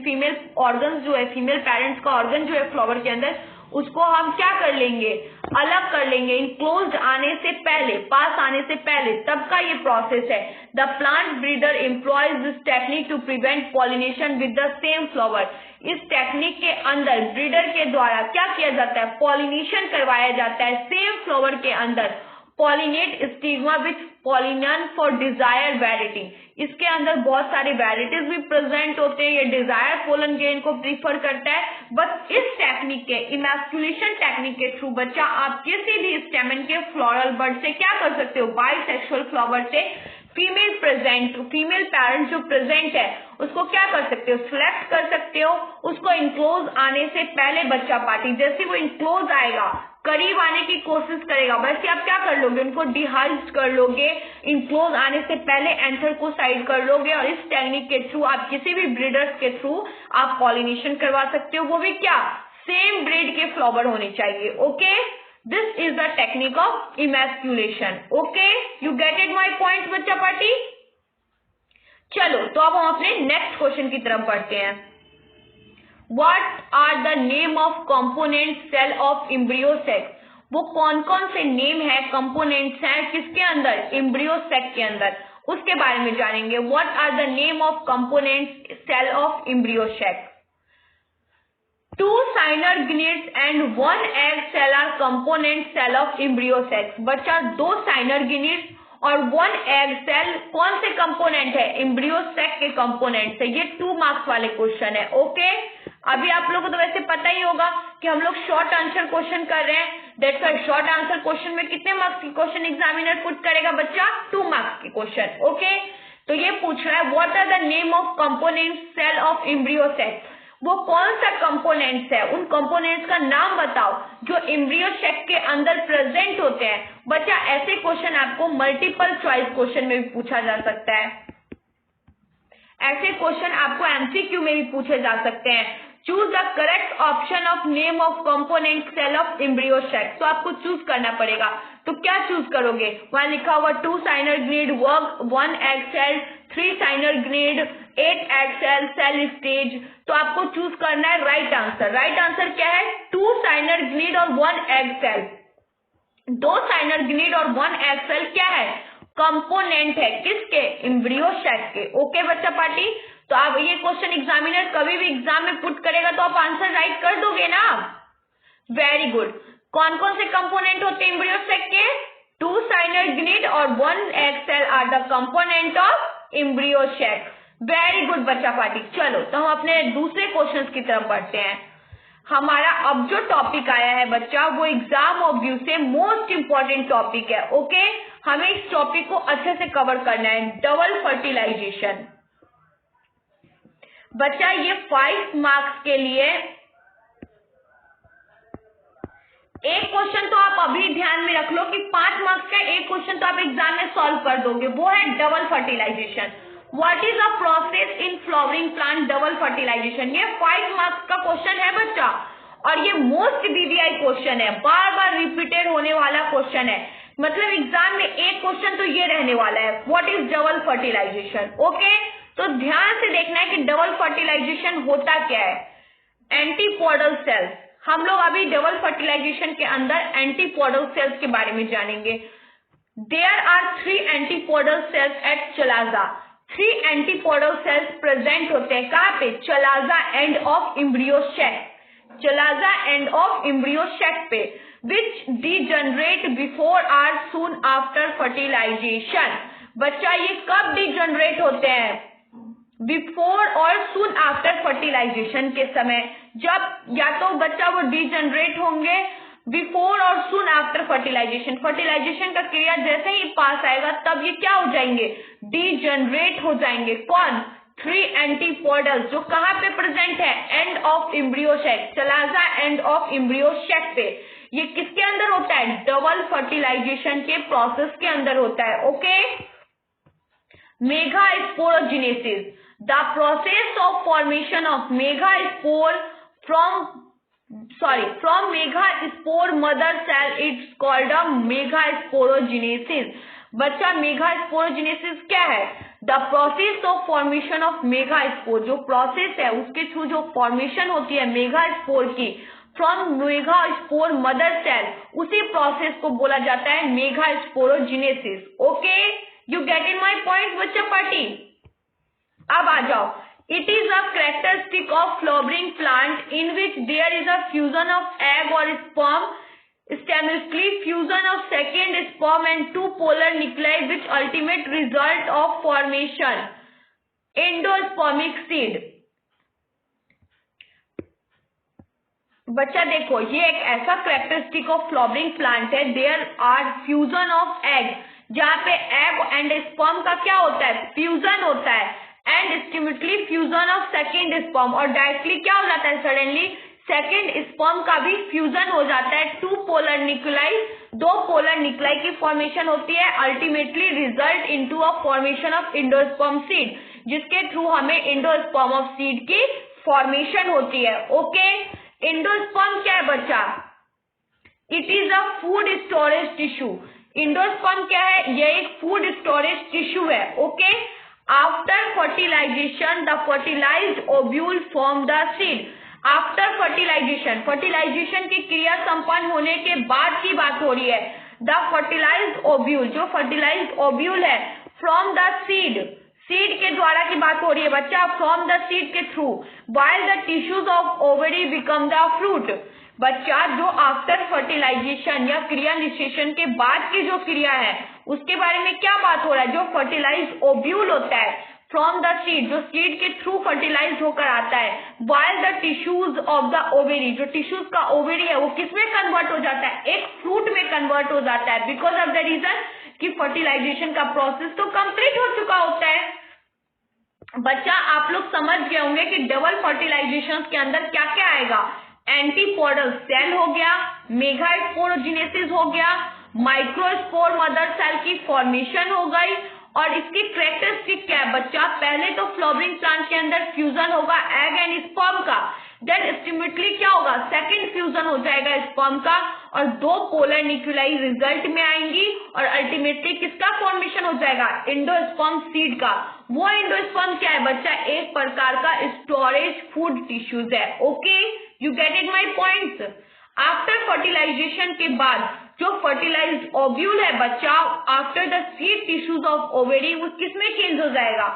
फीमेल ऑर्गन जो है, फीमेल पेरेंट्स का ऑर्गन जो है फ्लावर के अंदर, उसको हम क्या कर लेंगे, अलग कर लेंगे, इनक्लोज्ड आने से पहले, पास आने से पहले, तब का ये प्रोसेस है। The plant breeder employs this technique to prevent pollination with the same flower. इस टेक्निक के अंदर ब्रीडर के द्वारा क्या किया जाता है, पॉलिनेशन करवाया जाता है सेम फ्लावर के अंदर, pollinate stigma with pollen for desired variety. इसके अंदर बहुत सारे वैरायटीज भी प्रेजेंट होते हैं, ये डिजायर पोलन ग्रेन को प्रीफर करता है। बस इस टेक्निक के, इमैस्कुलेशन टेक्निक के थ्रू बच्चा आप किसी भी स्टेमन के फ्लोरल बर्ड से क्या कर सकते हो, बाइसेक्सुअल फ्लावर से फीमेल पेरेंट जो प्रेजेंट है उसको क्या कर सकते हो, सिलेक्ट कर सकते हो, उसको इनक्लोज आने से पहले बच्चा पार्टी, जैसे वो इनक्लोज आएगा, करीब आने की कोशिश करेगा, वैसे आप क्या कर लोगे, उनको डिहाइज कर लोगे, इनक्लोज आने से पहले एंथर को साइड कर लोगे, और इस टेक्निक के थ्रू आप किसी भी ब्रीडर्स के थ्रू आप पॉलिनेशन करवा सकते हो, वो भी क्या, सेम ब्रीड के फ्लावर होने चाहिए। Okay, this is the technique of emasculation. Okay, you get it my point बच्चा पार्टी। चलो तो अब हम अपने नेक्स्ट क्वेश्चन की तरफ बढ़ते हैं। What are the name of component cell of embryo sac? वो कौन कौन से नेम है, कंपोनेंट्स हैं किसके अंदर, एम्ब्रियो सेक के अंदर, उसके बारे में जानेंगे। What are the name of component cell of embryo sac? 2 cynar gnates and 1 egg cell are component cell of embryo sac। बच्चा 2 cynar gnates और 1 एग सेल कौन से कंपोनेंट है, एम्ब्रियो सेक के कंपोनेंट है। ये 2 मार्क्स वाले क्वेश्चन है। ओके, अभी आप लोगों को तो वैसे पता ही होगा कि हम लोग शॉर्ट आंसर क्वेश्चन कर रहे हैं। That's why short answer question में कितने मार्क्स की क्वेश्चन एग्जामिनर पुट करेगा बच्चा, 2 मार्क्स की क्वेश्चन। ओके, तो ये पूछ रहा है what are the name of component cell of embryo sac. वो कौन सा कंपोनेंट्स है, उन कंपोनेंट्स का नाम बताओ जो एम्ब्रियो सेक के अंदर प्रेजेंट होते हैं। बच्चा ऐसे क्वेश्चन आपको मल्टीपल चॉइस क्वेश्चन में भी पूछा जा सकता है, ऐसे क्वेश्चन आपको एमसीक्यू में भी पूछे जा सकते हैं। Choose the correct option of name of component cell of embryo sac. तो आपको चूज करना पड़ेगा, तो क्या चूज करोगे, वहां लिखा हुआ 2 synergid work, 1 egg cell, 3 synergid, 8 egg cell, cell stage. तो आपको चूज करना है राइट आंसर। राइट आंसर क्या है, 2 साइनर ग्नेड और 1 एग सेल। 2 साइनर ग्नेड और 1 एग सेल क्या है, कंपोनेंट है किसके, एम्ब्रियो सेक के। ओके बच्चा पार्टी, तो आप ये क्वेश्चन एग्जामिनर कभी भी एग्जाम में पुट करेगा तो आप आंसर राइट कर दोगे ना। Very good. कौन कौन से कंपोनेंट होते हैं एम्ब्रियो सेक के, 2 साइनर ग्नेड और 1 egg cell are the component of embryo sac. Very good बच्चा पार्टी। चलो तो हम अपने दूसरे क्वेश्चन की तरफ बढ़ते हैं। हमारा अब जो टॉपिक आया है बच्चा, वो एग्जाम ऑफ व्यू से मोस्ट इंपॉर्टेंट टॉपिक है। ओके, हमें इस टॉपिक को अच्छे से कवर करना है, डबल फर्टिलाइजेशन। बच्चा ये 5 मार्क्स के लिए एक क्वेश्चन तो आप अभी ध्यान में रख लो कि 5 मार्क्स का एक क्वेश्चन तो आप एग्जाम में सॉल्व कर दोगे, वो है double fertilization. What is a process in flowering plant, double fertilization. ये 5 मार्क्स का क्वेश्चन है बच्चा, और ये मोस्ट डीडीआई क्वेश्चन है, बार बार रिपीटेड होने वाला क्वेश्चन है। मतलब एग्जाम में एक क्वेश्चन तो ये रहने वाला है, what is double fertilization. Okay, तो ध्यान से देखना है कि डबल फर्टिलाइजेशन होता क्या है। एंटीपोडल सेल्स, हम लोग अभी डबल फर्टिलाइजेशन के अंदर एंटीपोडल सेल्स के बारे में जानेंगे। There are 3 antipodal cells at chalaza. 3 antipodal cells present होते हैं कहाँ पे, chalaza end of embryo sac, chalaza end of embryo sac पे, विच डीजनरेट बिफोर और सून आफ्टर फर्टिलाइजेशन। बच्चा ये कब डीजनरेट होते हैं, बिफोर और सून आफ्टर फर्टिलाइजेशन के समय, जब या तो बच्चा वो डीजनरेट होंगे बिफोर और सून आफ्टर फर्टिलाइजेशन, फर्टिलाइजेशन का क्रिया जैसे ही पास आएगा तब ये क्या हो जाएंगे, डीजनरेट हो जाएंगे। कौन, 3 एंटीपोडल्स जो कहाँ पे प्रेजेंट है, end of embryo sac, chalaza end of embryo sac पे। ये किसके अंदर होता है, डबल फर्टिलाइजेशन के प्रोसेस के अंदर होता है। Okay, megasporogenesis, the process of formation of megaspore from megaspore mother cell, it's called a megasporogenesis। बच्चा मेगास्पोरोजेनेसिस क्या है, the process of formation of megaspore, जो प्रोसेस है उसके थ्रू जो फॉर्मेशन होती है मेगास्पोर की फ्रॉम मेगास्पोर मदर सेल, उसी प्रोसेस को बोला जाता है megasporogenesis. Okay, you get in my point बच्चा पार्टी। अब आ जाओ, it is a characteristic of flowering plant in which there is a fusion of egg or sperm, stemically fusion of second sperm and 2 polar nuclei, which ultimate result of formation endospermic seed। बच्चा देखो, ये एक ऐसा कैरेक्टरिस्टिक ऑफ फ्लावरिंग प्लांट है, there are fusion of egg, जहाँ पे एग एंड स्पर्म का क्या होता है, फ्यूजन होता है, and simultaneously fusion of second sperm, और डायरेक्टली क्या हो जाता है, सडनली सेकेंड स्पर्म का भी फ्यूजन हो जाता है। 2 पोलर न्यूक्लियाई, 2 पोलर न्यूक्लियाई की फॉर्मेशन होती है, ultimately result into a formation of endosperm seed, जिसके थ्रू हमें एंडोस्पर्म ऑफ सीड की फॉर्मेशन होती है। ओके, एंडोस्पर्म क्या है बच्चा, it is a food storage tissue. Endosperm क्या है, यह एक फूड स्टोरेज टिश्यू है। Okay, after fertilization the fertilized ovule form the seed. After fertilization, fertilization की क्रिया संपन्न होने के बाद की बात हो रही है, द फर्टिलाइज्ड ओव्यूल, जो फर्टिलाइज्ड ओव्यूल है, फ्रॉम द सीड, सीड के द्वारा की बात हो रही है बच्चा, फ्रॉम द सीड के through, while the tissues of ovary become the fruit. बच्चा जो आफ्टर फर्टिलाइजेशन या क्रिया निषेचन के बाद की जो क्रिया है उसके बारे में क्या बात हो रहा है, जो फर्टिलाइज्ड ओव्यूल होता है फ्रॉम द सीड, जो सीड के थ्रू फर्टिलाइज होकर आता है, while the tissues of the ovary, जो टिश्यूज का ओवेरी है वो किसमें कन्वर्ट हो जाता है, एक फ्रूट में कन्वर्ट हो जाता है, बिकॉज ऑफ द रीजन कि फर्टिलाइजेशन का प्रोसेस तो कंप्लीट हो चुका होता है। बच्चा आप लोग समझ गए होंगे कि डबल फर्टिलाइजेशन के अंदर क्या क्या आएगा, एंटीपोडल सेल हो गया, मेगास्पोरोजेनेसिस हो गया, माइक्रोस्पोर मदर सेल की फॉर्मेशन हो गई, और इसकी कैरेक्टरिस्टिक क्या है बच्चा, पहले तो फ्लावरिंग प्लांट के अंदर फ्यूजन होगा एग एंड स्पर्म का, देन स्टिमुलेटली क्या होगा, सेकंड फ्यूजन हो जाएगा स्पर्म का, और 2 पोलर न्यूक्लियाई रिजल्ट में आएंगी, और अल्टीमेटली किसका फॉर्मेशन हो जाएगा, एंडोस्पर्म सीड का। वो एंडोस्पर्म क्या है बच्चा, एक प्रकार का स्टोरेज फूड टिश्यूज है। Okay, you get it my points. After fertilization के बाद जो फर्टिलाइज्ड ओव्यूल है बच्चा, after the seed tissues of ovary, वो किसमें चेंज हो जाएगा,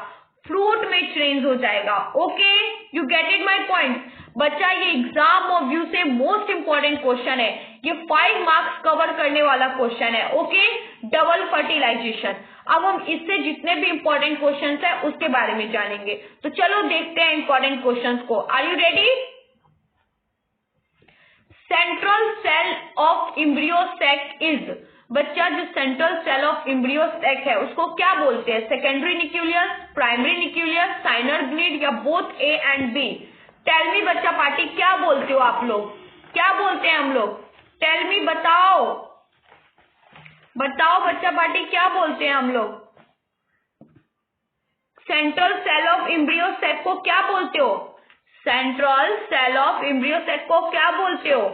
फ्रूट में चेंज हो जाएगा। Okay, you get it my point. बच्चा ये एग्जाम और व्यू से मोस्ट इंपॉर्टेंट क्वेश्चन है, ये 5 मार्क्स कवर करने वाला क्वेश्चन है। Okay, double fertilization. अब हम इससे जितने भी इंपॉर्टेंट क्वेश्चंस है उसके बारे में जानेंगे, तो चलो देखते हैं इंपॉर्टेंट क्वेश्चंस को। Are you ready? Central cell of embryo sac is, बच्चा जो central cell of embryo sac है उसको क्या बोलते हैं, secondary nucleus, primary nucleus, synergid, या both A and B? Tell me बच्चा पार्टी, क्या बोलते हो आप लोग, क्या बोलते हैं हम लोग, टेल मी, बताओ बताओ बच्चा पार्टी, क्या बोलते हैं हम लोग? Central cell of embryo sac को क्या बोलते हो, central cell of embryo sac को क्या बोलते हो,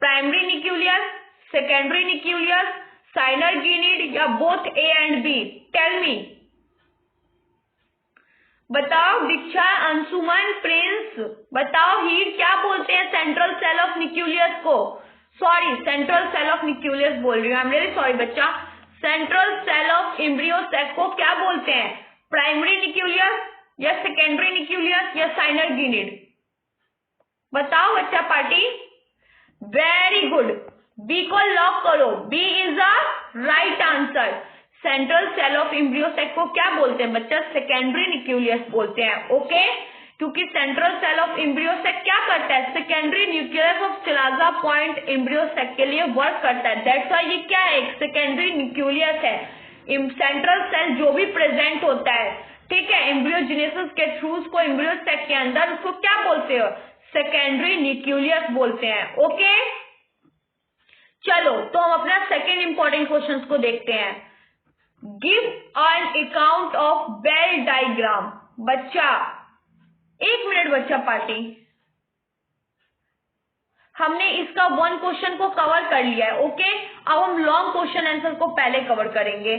primary nucleus, secondary nucleus, synergid, या both A and B? Tell me, बताओ दीक्षा, अंशुमन, प्रिंस, बताओ हीर, क्या बोलते हैं सेंट्रल सेल ऑफ न्यूक्लियस को? Sorry, central cell of nucleus बोल रही हूँ, आई एम रियली सॉरी बच्चा। Central cell of embryo sac को क्या बोलते हैं, प्राइमरी न्यूक्लियस या सेकेंडरी न्यूक्लियस या साइनर-गिनिड? बताओ बच्चा पार्टी। वेरी गुड, बी को लॉक करो। B is the right answer. Central cell of embryo sac को क्या बोलते हैं बच्चा? सेकेंडरी न्यूक्लियस बोलते हैं। ओके, क्योंकि सेंट्रल सेल ऑफ एम्ब्रियोसेक क्या करता है? Secondary nucleus of chalaza point embryo sac के लिए वर्क करता है। दैट्स व्हाई ये क्या है? एक सेकेंडरी न्यूक्लियस है। सेंट्रल सेल जो भी प्रेजेंट होता है, ठीक है, एम्ब्रियोजेनेसिस के थ्रू उसको एम्ब्रियोसेक के अंदर, उसको क्या बोलते हो? सेकेंडरी न्यूक्लियस बोलते हैं। ओके, चलो तो हम अपना सेकेंड इंपॉर्टेंट क्वेश्चन को देखते हैं। Give an account of bell diagram. बच्चा 1 मिनट बच्चा पार्टी, हमने इसका 1 क्वेश्चन को कवर कर लिया है। ओके, अब हम लॉन्ग क्वेश्चन आंसर को पहले कवर करेंगे।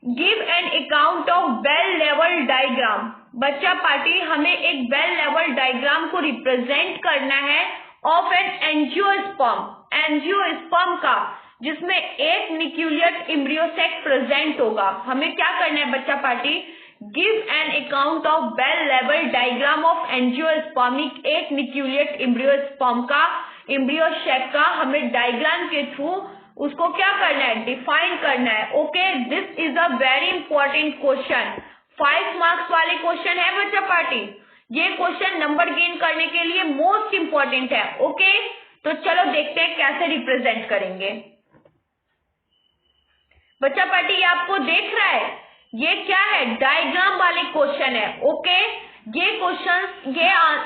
Give an account of bell level diagram. बच्चा पार्टी, हमें एक बेल लेवल डायग्राम को रिप्रेजेंट करना है ऑफ एन एंजियोस्पर्म, एंजियोस्पर्म का, जिसमें एक न्यूक्लियट एम्ब्रियोसेक प्रेजेंट होगा। हमें क्या करना है बच्चा party? Give an account of bell level diagram of angiospermic, एक न्यूक्लियट एम्ब्रियोस्पर्म का, एम्ब्रियोसेक का, हमें डायग्राम के थ्रू उसको क्या करना है? डिफाइन करना है। Okay, this is a very important question. 5 marks वाले क्वेश्चन है बच्चा पार्टी। ये क्वेश्चन नंबर गेन करने के लिए मोस्ट इंपॉर्टेंट है। ओके, तो चलो देखते हैं कैसे रिप्रेजेंट करेंगे। बच्चा पार्टी, ये आपको देख रहा है, ये क्या है? डायग्राम वाले क्वेश्चन है। ओके, ये क्वेश्चन,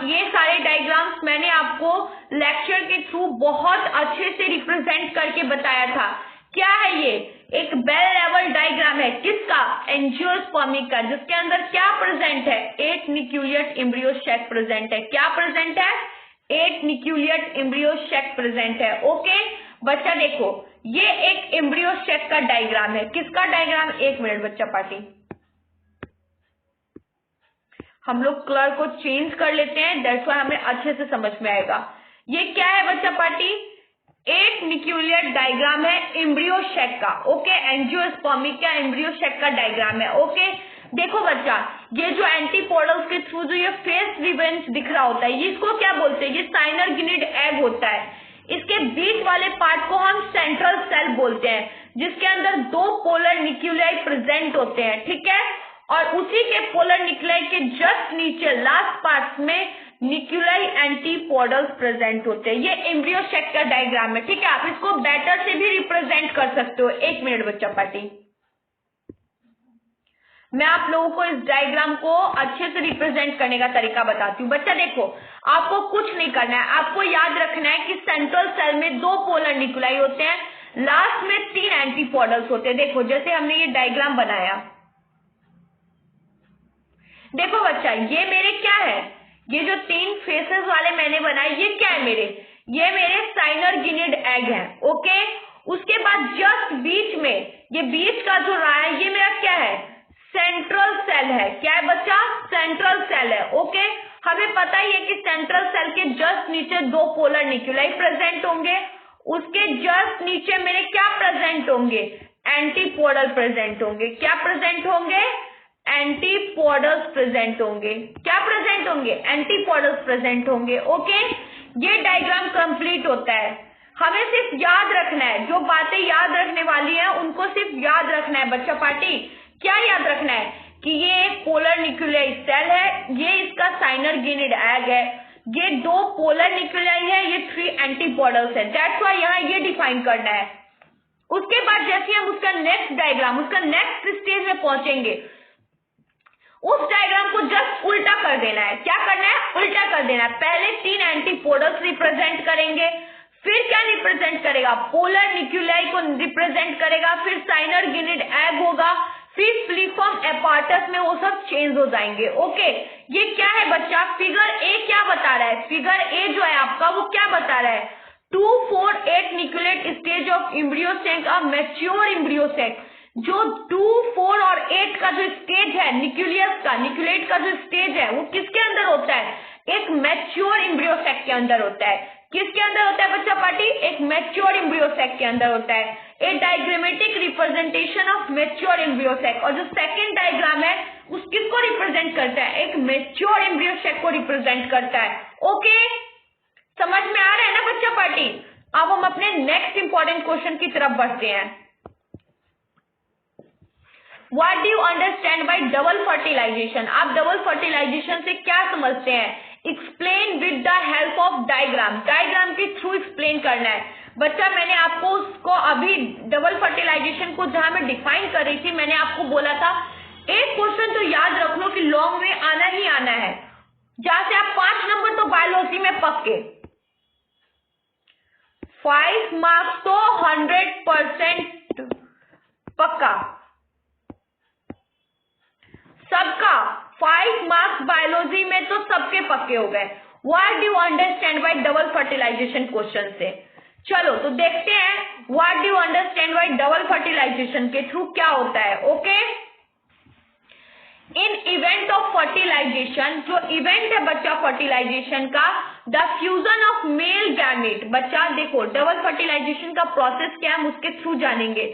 ये सारे डायग्राम्स मैंने आपको लेक्चर के थ्रू बहुत अच्छे से रिप्रेजेंट करके बताया था। क्या है ये? एक बेल लेवल डायग्राम है। किसका? एंजियोस्पर्मिक का, जिसके अंदर क्या प्रेजेंट है? एक न्यूक्लियट एम्ब्रियोसेक प्रेजेंट है। क्या प्रेजेंट है? एक न्यूक्लियट एम्ब्रियोसेक प्रेजेंट है। ओके बच्चा, देखो ये एक एम्ब्रियोसेक का डायग्राम है। किसका डायग्राम? 1 मिनट बच्चा पार्टी, हम लोग कलर को चेंज कर लेते हैं, दैट्स व्हाई हमें अच्छे से समझ में आएगा। ये क्या है बच्चा पार्टी? एक न्यूक्लियट डायग्राम है एम्ब्रियोसेक का। ओके, एंजियोस्पर्मिक का एम्ब्रियोसेक का डायग्राम है। ओके, देखो बच्चा, ये जो एंटीपोडल्स के थ्रू जो ये फेस रिवेंज दिख रहा होता है, ये इसको क्या बोलते हैं? ये साइनर-गिनिड एग होता है। इसके बीच वाले पार्ट को हम सेंट्रल सेल बोलते हैं, जिसके अंदर 2 पोलर न्यूक्लियाई प्रेजेंट होते हैं। ठीक है, और उसी के पोलर न्यूक्लियाई के जस्ट नीचे लास्ट पार्ट में न्यूक्लियाई एंटीपोडल्स प्रेजेंट होते हैं। ये एम्ब्रियोसेक का डायग्राम है। ठीक है, आप इसको बेटर से भी रिप्रेजेंट कर सकते हो। 1 मिनट बच्चा पार्टी, मैं आप लोगों को इस डायग्राम को अच्छे से रिप्रेजेंट करने का तरीका बताती हूँ। बच्चा देखो, आपको कुछ नहीं करना है, आपको याद रखना है कि सेंट्रल सेल में 2 पोलर न्यूक्लियाई होते हैं, लास्ट में 3 एंटीपोडल्स होते हैं। देखो जैसे हमने ये डायग्राम बनाया, देखो बच्चा, ये मेरे क्या है? ये जो 3 फेसेस वाले मैंने बनाए, ये क्या है मेरे? ये मेरे साइनर-गिनिड एग है। ओके, उसके बाद जस्ट बीच में, ये बीच का जो रहा है, ये मेरा क्या है? सेंट्रल सेल है। क्या है बच्चा? सेंट्रल सेल है। ओके, हमें पता ही है कि सेंट्रल सेल के जस्ट नीचे 2 पोलर न्यूक्लियाई प्रेजेंट होंगे, उसके जस्ट नीचे मेरे क्या प्रेजेंट होंगे? एंटीपोडल प्रेजेंट होंगे। क्या प्रेजेंट होंगे? एंटीपोडल्स प्रेजेंट होंगे। क्या प्रेजेंट होंगे? एंटीपोडल्स प्रेजेंट होंगे। ओके, ये डायग्राम कंप्लीट होता है। हमें सिर्फ याद रखना है, जो बातें याद रखने वाली है उनको सिर्फ याद रखना है बच्चा पार्टी। क्या याद रखना है? कि ये एक पोलर न्यूक्लियाई सेल है, ये इसका साइनर-गिनिड एग है, ये 2 पोलर न्यूक्लियाई है, ये 3 एंटीपोडल्स है। दैट्स व्हाई यहाँ ये डिफाइन करना है। उसके बाद जैसे हम उसका नेक्स्ट डायग्राम, उसका नेक्स्ट स्टेज में पहुंचेंगे, उस डायग्राम को जस्ट उल्टा कर देना है। क्या करना है? उल्टा कर देना है। पहले 3 एंटीपोडल्स रिप्रेजेंट करेंगे, फिर क्या रिप्रेजेंट करेगा? पोलर न्यूक्लियाई को रिप्रेजेंट करेगा, फिर साइनर-गिनिड एग होगा, फिर स्प्लिफॉर्म एपार्टस में वो सब चेंज हो जाएंगे। ओके, ये क्या है बच्चा? फिगर ए क्या बता रहा है? फिगर ए जो है आपका, वो क्या बता रहा है? 2, 4, 8 न्यूक्लियट stage of embryo sac, mature embryo sac. जो 2, 4 और 8 का जो स्टेज है न्यूक्लियस का, न्यूक्लियट का जो स्टेज है, वो किसके अंदर होता है? एक मैच्योर एम्ब्रियोसेक के अंदर होता है। किसके अंदर होता है बच्चा पार्टी? एक मैच्योर एम्ब्रियोसेक के अंदर होता है। A diagrammatic representation of mature embryo sac. और जो सेकंड डायग्राम है उस किसको रिप्रेजेंट करता है, एक मेच्योर एम्ब्रियो सैक को रिप्रेजेंट करता है। ओके, समझ में आ रहा है ना बच्चा पार्टी। अब हम अपने नेक्स्ट इंपॉर्टेंट क्वेश्चन की तरफ बढ़ते हैं। What do you understand by double fertilization? आप डबल फर्टिलाइजेशन से क्या समझते हैं? Explain with the help of diagram. Diagram के थ्रू एक्सप्लेन करना है बच्चा। मैंने आपको उसको अभी डबल फर्टिलाइजेशन को जहां मैं डिफाइन कर रही थी, मैंने आपको बोला था एक क्वेश्चन तो याद रख लो कि लॉन्ग में आना ही आना है, जहां से आप 5 नंबर तो बायोलॉजी में पक्के, 5 मार्क्स तो 100% पक्का सबका। 5 मार्क्स बायोलॉजी में तो सबके पक्के हो गए। What do you understand by double fertilization question से। चलो तो देखते हैं what do you understand by double fertilization के थ्रू क्या होता है। Okay, in event of fertilization, जो इवेंट है बच्चा फर्टिलाइजेशन का, the fusion of male gamete. बच्चा देखो डबल फर्टिलाइजेशन का प्रोसेस क्या है हम उसके थ्रू जानेंगे।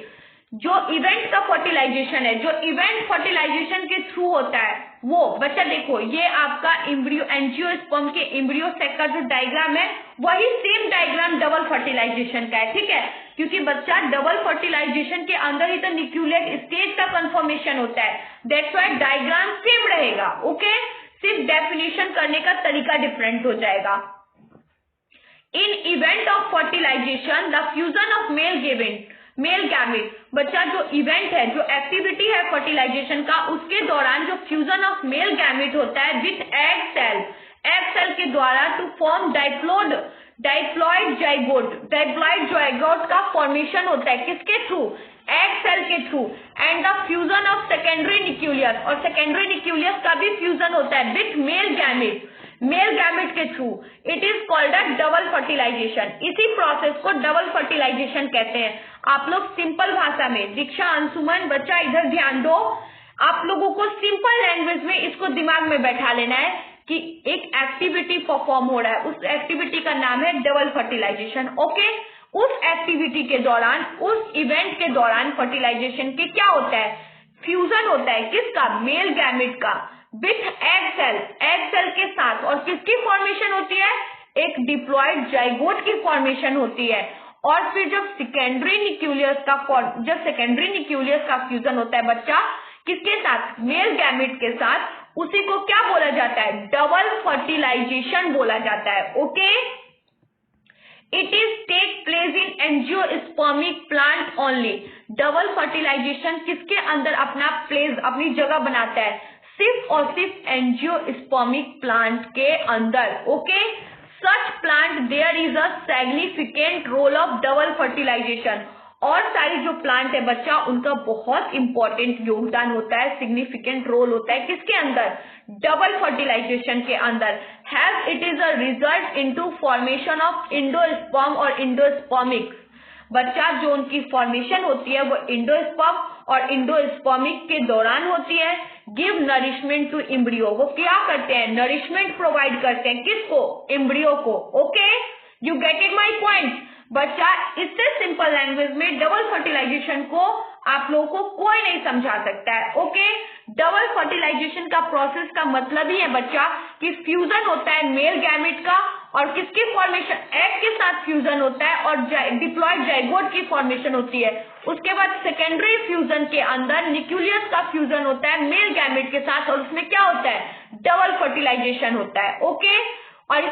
जो इवेंट का फर्टिलाइजेशन है, जो इवेंट फर्टिलाइजेशन के थ्रू होता है वो बच्चा देखो, ये आपका एम्ब्रियो एंजियोस्पर्म के एम्ब्रियो सैक का जो डायग्राम है वही सेम डायग्राम डबल फर्टिलाइजेशन का है, ठीक है। क्योंकि बच्चा डबल फर्टिलाइजेशन के अंदर ही तो न्यूक्लियेट स्टेज का कंफर्मेशन होता है, दैट्स व्हाई डायग्राम सेम रहेगा। ओके, सिर्फ डेफिनेशन करने का तरीका डिफरेंट हो जाएगा। In event of fertilization the fusion of male gamete. बच्चा जो इवेंट है, जो एक्टिविटी है फर्टिलाइजेशन का, उसके दौरान जो फ्यूजन ऑफ मेल गैमेट होता है विथ एग सेल के द्वारा टू फॉर्म डाइप्लॉइड जाइगोट का फॉर्मेशन होता है। किसके थ्रू? एग सेल के through. And the fusion of secondary nucleus, और सेकेंडरी न्यूक्लियस का भी फ्यूजन होता है विथ मेल गैमेट के through. It is called a double fertilization. इसी प्रोसेस को डबल फर्टिलाइजेशन कहते हैं। आप लोग सिंपल भाषा में, दीक्षा, अंशुमन, बच्चा इधर ध्यान दो, आप लोगों को सिंपल लैंग्वेज में इसको दिमाग में बैठा लेना है कि एक एक्टिविटी परफॉर्म हो रहा है, उस एक्टिविटी का नाम है डबल फर्टिलाइजेशन। ओके, उस एक्टिविटी के दौरान, उस इवेंट के दौरान फर्टिलाइजेशन के क्या होता है? फ्यूजन होता है। किसका? मेल गैमेट का विथ एग सेल के साथ। और किसकी फॉर्मेशन होती है? एक डिप्लॉइड जाइगोट की फॉर्मेशन होती है। और फिर जब सेकेंडरी न्यूक्लियस का फ्यूजन होता है बच्चा किसके साथ? मेल गैमेट के साथ, उसी को क्या बोला जाता है? डबल फर्टिलाइजेशन बोला जाता है। Okay, it is take place in angiospermic plant only. Double fertilization किसके अंदर अपना प्लेस, अपनी जगह बनाता है? सिर्फ और सिर्फ एंजियोस्पर्मिक प्लांट के अंदर। Okay, such plant there is a significant role of double fertilization. और सारी जो प्लांट है बच्चा उनका बहुत इंपॉर्टेंट योगदान होता है, सिग्निफिकेंट रोल होता है किसके अंदर? डबल फर्टिलाइजेशन के अंदर। Has it is a result into formation of endosperm और इंडोस्पर्मिक्स। बच्चा जो उनकी फॉर्मेशन होती है वो इंडोस्पर्म और इंडोस्पर्मिक के दौरान होती है। गिव नरिशमेंट टू एम्ब्रियो, वो क्या करते हैं? नरिशमेंट प्रोवाइड करते हैं। किसको? एम्ब्रियो को। Okay, you get it my point. बच्चा इससे सिंपल लैंग्वेज में डबल फर्टिलाइजेशन को आप लोगों को कोई नहीं समझा सकता है। ओके, डबल फर्टिलाइजेशन का प्रोसेस का मतलब ही है बच्चा कि फ्यूजन होता है मेल गैमेट का, और किसकी फॉर्मेशन? एग के साथ फ्यूजन होता है और डिप्लॉइड जाइगोट की फॉर्मेशन होती है। उसके बाद सेकेंडरी फ्यूजन के अंदर न्यूक्लियस का फ्यूजन होता है मेल गैमेट के साथ, और उसमें क्या होता है? डबल फर्टिलाइजेशन होता है। ओके, और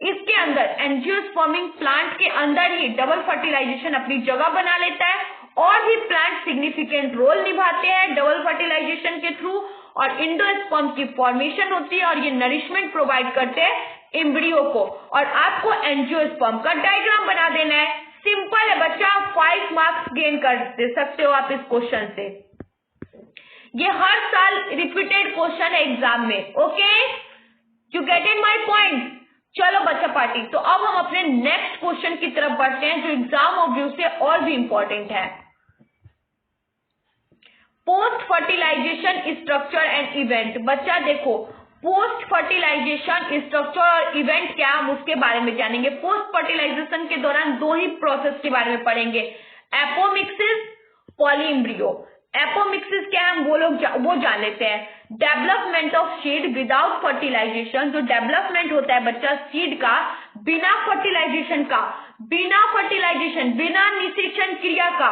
इसके अंदर एंजियोस्पर्मिक प्लांट के अंदर ही डबल फर्टिलाइजेशन अपनी जगह बना लेता है। और भी प्लांट सिग्निफिकेंट रोल निभाते हैं डबल फर्टिलाइजेशन के थ्रू, और इंडोस्पर्म की फॉर्मेशन होती है और ये नरिशमेंट प्रोवाइड करते हैं एम्ब्रियो को। और आपको एंजियोस्पर्म का डायग्राम बना देना है। सिंपल है बच्चा, 5 मार्क्स गेन कर सकते हो आप इस क्वेश्चन से। ये हर साल रिपीटेड क्वेश्चन है एग्जाम में। Okay, you get in my point. चलो बच्चा पार्टी, तो अब हम अपने नेक्स्ट क्वेश्चन की तरफ बढ़ते हैं जो एग्जाम ऑब्जेक्टिव से और भी इंपॉर्टेंट है। Post fertilization structure and event. बच्चा देखो, पोस्ट फर्टिलाइजेशन स्ट्रक्चर और इवेंट क्या, हम उसके बारे में जानेंगे। पोस्ट फर्टिलाइजेशन के दौरान 2 ही प्रोसेस के बारे में पढ़ेंगे, एपोमिक्सिस, पॉलीएम्ब्रियो। एपोमिक्सिस क्या है, हम वो जान लेते हैं। Development of seed without fertilization, जो डेवलपमेंट होता है बच्चा सीड का बिना फर्टिलाइजेशन का, बिना निषेचन क्रिया का,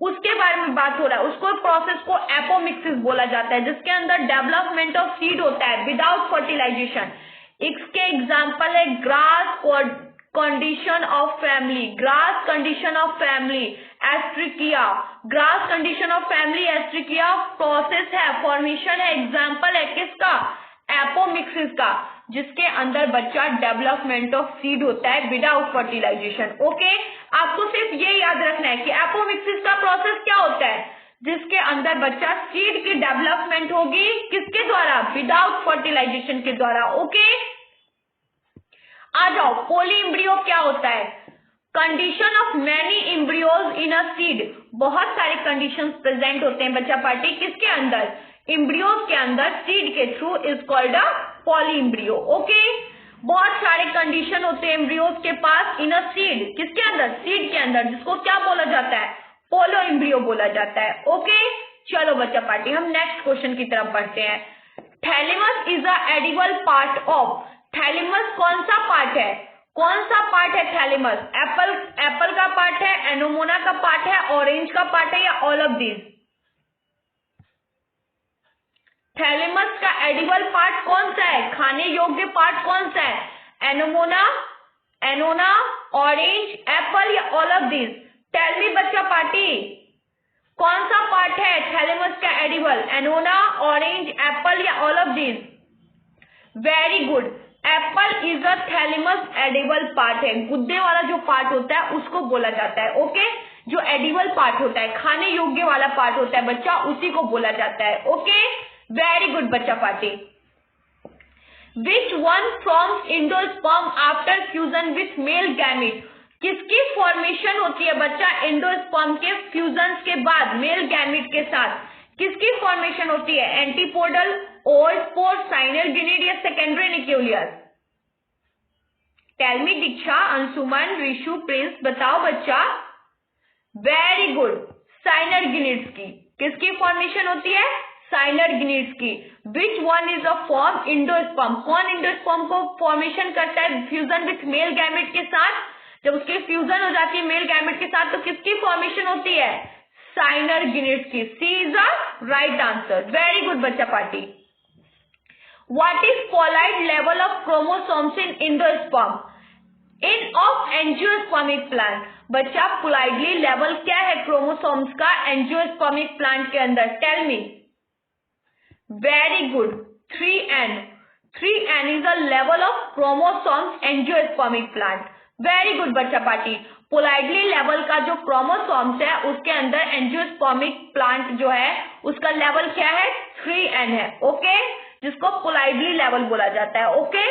उसके बारे में बात हो रहा है। उसको प्रोसेस को एपोमिक्सिस बोला जाता है, जिसके अंदर डेवलपमेंट ऑफ सीड होता है विदाउट फर्टिलाइजेशन। इसके एग्जाम्पल है grass condition of family, grass condition of family, Asteraceae. Grass condition of family, Asteraceae process है, फॉर्मेशन है, एग्जाम्पल है किसका, एपोमिक्सिस का, जिसके अंदर बच्चा डेवलपमेंट ऑफ सीड होता है विदाउट फर्टिलाइजेशन। ओके, आपको सिर्फ ये याद रखना है कि एपोमिक्सिस का प्रोसेस क्या होता है, जिसके अंदर बच्चा सीड की डेवलपमेंट होगी, किसके द्वारा, विदाउट फर्टिलाइजेशन के द्वारा। ओके, आ जाओ, पॉलीएम्ब्रियो क्या होता है, condition of many embryos in a seed. बहुत सारे कंडीशंस प्रेजेंट होते हैं बच्चा पार्टी, किसके अंदर, एम्ब्रियोज के अंदर, सीड के through, is called a polyembryo. Okay, बहुत सारे कंडीशन होते हैं एम्ब्रियोज के पास इन अ सीड, किसके अंदर, सीड के अंदर, जिसको क्या बोला जाता है, पोलो एम्ब्रियो बोला जाता है। ओके, चलो बच्चा पार्टी हम नेक्स्ट क्वेश्चन की तरफ बढ़ते हैं। Thalamus is a edible part of, thalamus कौन सा पार्ट है, कौन सा पार्ट है थैलेमस, एप्पल का पार्ट है, एनोमोना का पार्ट है, ऑरेंज का पार्ट है, या ऑल ऑफ दीज। थैलेमस का एडिबल पार्ट कौन सा है, खाने योग्य पार्ट कौन सा है, एनोना, ऑरेंज, एप्पल, या all of these. Tell me बच्चा पार्टी, कौन सा पार्ट है थैलेमस का एडिबल, एनोना, ऑरेंज, एप्पल, या all of these. Very good, apple is a thalamus edible part है, गुद्दे वाला जो पार्ट होता है उसको बोला जाता है। ओके, जो एडिबल पार्ट होता है, खाने योग्य वाला पार्ट होता है बच्चा, उसी को बोला जाता है। ओके, वेरी गुड बच्चा party. Which one forms endosperm after fusion with male gamete, किसकी फॉर्मेशन होती है बच्चा एंडोस्पर्म के फ्यूजन के बाद मेल गैमेट के साथ, किसकी फॉर्मेशन होती है, एंटीपोडल, ओस्पोर, साइनर गिनिड, या secondary nucleus. Tell me Diksha, Anshuman, Rishu, Prince, बताओ बच्चा। वेरी गुड, साइनर गिनिड्स की, किसकी फॉर्मेशन होती है, साइनर गिनिड्स की। विच one is a form, endosperm, कौन एंडोस्पर्म को फॉर्मेशन करता है फ्यूजन विथ मेल गैमेट के साथ, जब उसकी फ्यूजन हो जाती है मेल गैमेट के साथ तो किसकी फॉर्मेशन होती है, साइनर गिनिड्स की। C is a right answer, very good बच्चा party. What is ploidy level of chromosomes in endosperm in of angiospermic plant, बच्चा पोलाइडली लेवल क्या है क्रोमोसोम्स का एंजियोस्पर्मिक प्लांट के अंदर, tell me. Very good, 3n, 3n is the level of chromosomes angiospermic plant. Very good बच्चा पार्टी, पोलाइडली लेवल का जो क्रोमोसोम्स है उसके अंदर एंजियोस्पर्मिक प्लांट जो है उसका लेवल क्या है, 3n है। ओके, जिसको पोलाइडली लेवल बोला जाता है। Okay,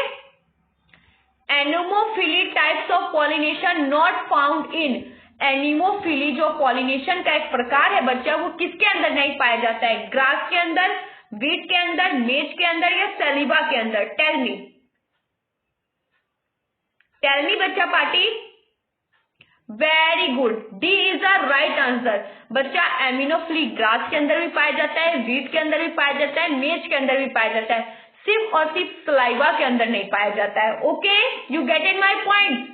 anemophily types of pollination not found in, anemophily जो पॉलिनेशन का एक प्रकार है बच्चा, वो किसके अंदर नहीं पाया जाता है, ग्रास के अंदर, वीट के अंदर, मेज के अंदर, या सेलिबा के अंदर। टेल मी बच्चा party. Very good, D is the right answer बच्चा। एमिनोफिली ग्रास के अंदर भी पाया जाता है, वीट के अंदर भी पाया जाता है, मेज के अंदर भी पाया जाता है, सिर्फ और सिर्फ सलाइवा के अंदर नहीं पाया जाता है। Okay, you get in my point.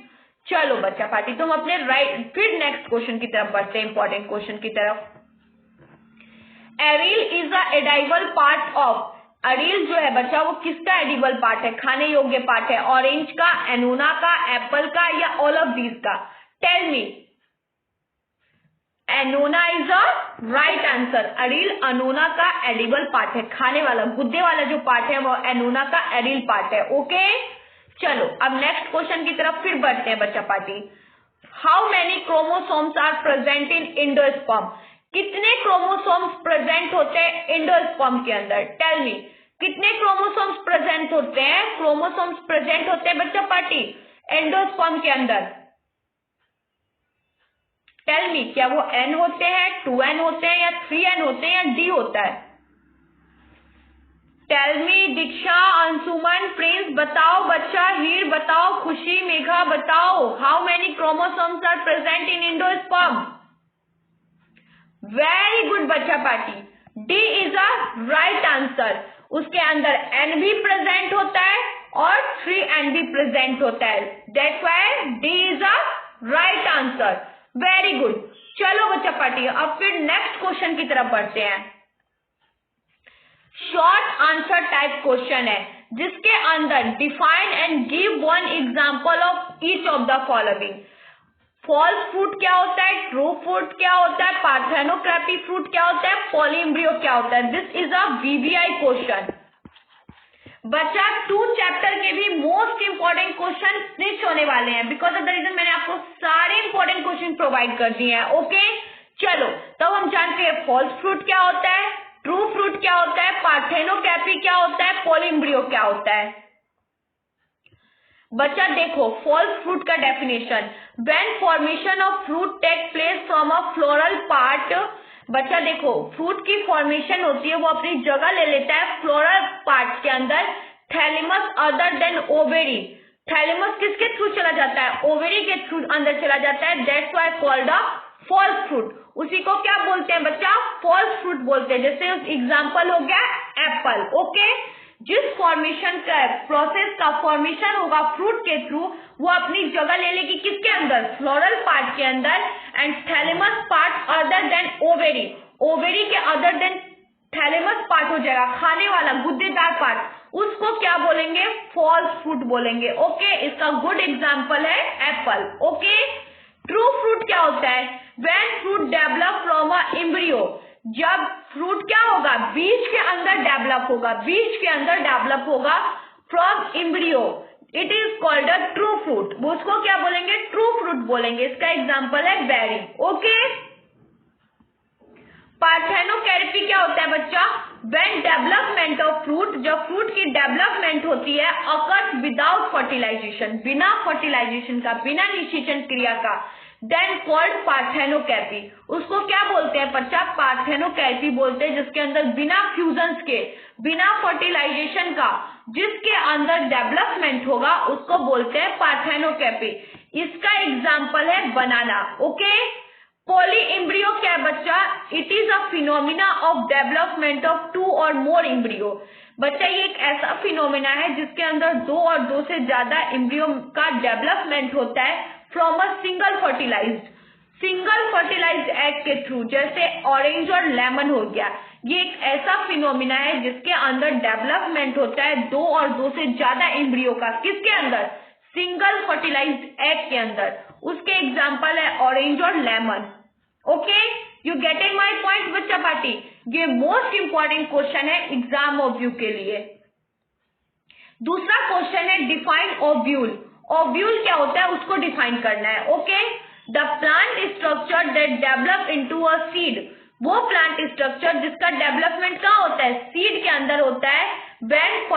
चलो बच्चा पार्टी, तुम अपने राइट, फिर नेक्स्ट क्वेश्चन की तरफ बढ़ते हैं, इंपॉर्टेंट क्वेश्चन की तरफ। Aril is a edible part of, aril जो है बच्चा वो किसका एडिबल पार्ट है, खाने योग्य पार्ट है, ऑरेंज का, एनोना का, एप्पल का, या ऑल ऑफ दीज का। Tell me. Annona is a right answer, aril Annona का एडिबल पार्ट है, खाने वाला गुद्दे वाला जो पार्ट है वो एनोना का एरिल पार्ट है। ओके, चलो अब नेक्स्ट क्वेश्चन की तरफ फिर बढ़ते हैं बच्चा party. How many chromosomes are present in endosperm, कितने क्रोमोसोम्स प्रेजेंट होते हैं एंडोस्पर्म के अंदर। टेल मी, कितने क्रोमोसोम्स प्रेजेंट होते हैं, क्रोमोसोम्स प्रेजेंट होते हैं बच्चा पार्टी एंडोस्पर्म के अंदर। टेल मी, क्या वो n होते हैं, 2n होते हैं, या 3n होते हैं, या d होता है। Tell me Diksha, Anshuman, Prince, बताओ बच्चा, हीर बताओ, खुशी, मेघा बताओ। How many chromosomes are present in endosperm. Very good बच्चा party, D is a right answer. उसके अंदर एन भी प्रेजेंट होता है और 3n भी प्रेजेंट होता है, that's why D is a right answer. Very good. चलो बच्चा पार्टी अब फिर नेक्स्ट क्वेश्चन की तरफ बढ़ते हैं। शॉर्ट आंसर टाइप क्वेश्चन है जिसके अंदर define and give one example of each of the following. False fruit क्या होता है, ट्रू फ्रूट क्या होता है, पार्थेनोक्रैपी फ्रूट क्या होता है, पॉलीएम्ब्रियो क्या होता है। This is a VVI question. बच्चा 2 चैप्टर के भी मोस्ट इंपॉर्टेंट क्वेश्चन फिनिश होने वाले हैं, बिकॉज ऑफ द रीजन मैंने आपको सारे इंपॉर्टेंट क्वेश्चन प्रोवाइड कर दिए हैं। ओके चलो तब हम जानते हैं फॉल्स फ्रूट क्या होता है, ट्रू फ्रूट क्या होता है, पार्थेनोक्रैपी क्या होता है, पॉलीएम्ब्रियो क्या होता है। बच्चा देखो फॉल्स फ्रूट का definition, when formation of fruit take place from a floral part. बच्चा देखो फ्रूट की फॉर्मेशन होती है वो अपनी जगह ले लेता है फ्लोरल पार्ट के अंदर, thalamus other than ovary. Thalamus किसके थ्रू चला जाता है, ओवेरी के थ्रू अंदर चला जाता है, that's why called a false fruit. उसी को क्या बोलते हैं बच्चा, फॉल्स फ्रूट बोलते हैं। जैसे एग्जांपल हो गया एप्पल। ओके जिस फॉर्मेशन का प्रोसेस का फॉर्मेशन होगा फ्रूट के थ्रू वो अपनी जगह ले लेगी किसके अंदर, फ्लोरल पार्ट के अंदर, and thalamus part other than ovary, ovary के अदर देन थैलेमस पार्ट हो जाएगा खाने वाला गुद्देदार पार्ट, उसको क्या बोलेंगे, फॉल्स फ्रूट बोलेंगे। ओके इसका गुड एग्जांपल है एप्पल। ओके ट्रू फ्रूट क्या होता है, when fruit develop from a embryo, जब फ्रूट क्या होगा बीज के अंदर डेवलप होगा, बीज के अंदर डेवलप होगा from embryo, it is called a true fruit. वो उसको क्या बोलेंगे, ट्रू फ्रूट बोलेंगे। इसका एग्जांपल है बेरी। ओके पार्थेनोक्रैपी क्या होता है बच्चा, व्हेन डेवलपमेंट ऑफ फ्रूट, जब फ्रूट की डेवलपमेंट होती है अकर्स विदाउट फर्टिलाइजेशन, बिना फर्टिलाइजेशन का, बिना निषेचन क्रिया का, देन कॉल्ड पार्थेनोक्रैपी। उसको क्या बोलते हैं बच्चा, पार्थेनोक्रैपी बोलते हैं, जिसके अंदर बिना फ्यूजन्स के, बिना फर्टिलाइजेशन का जिसके अंदर डेवलपमेंट होगा उसको बोलते हैं पार्थेनोक्रैपी। इसका एग्जांपल है बनाना। ओके पॉलीएम्ब्रियो क्या है बच्चा, it is a phenomena of development of 2 और मोर एम्ब्रियो। बच्चा ये एक ऐसा फिनोमिना है जिसके अंदर 2 और 2 से ज्यादा एम्ब्रियो का डेवलपमेंट होता है from a single fertilized egg के थ्रू, जैसे ऑरेंज और लेमन हो गया। ये एक ऐसा फिनोमिना है जिसके अंदर डेवलपमेंट होता है 2 और 2 से ज्यादा एम्ब्रियो का, किसके अंदर, सिंगल फर्टिलाइज्ड एग के अंदर। उसके एग्जांपल है ऑरेंज और lemon. Okay you getting my point बच्चा पार्टी। ये मोस्ट इंपॉर्टेंट क्वेश्चन है एग्जाम ओव्यू के लिए। दूसरा क्वेश्चन है डिफाइन ओव्यूल। ओव्यूल क्या होता है उसको डिफाइन करना है। Okay the plant structure that develop into a seed, वो प्लांट स्ट्रक्चर जिसका डेवलपमेंट कहाँ होता है, सीड के अंदर होता है। व्हेन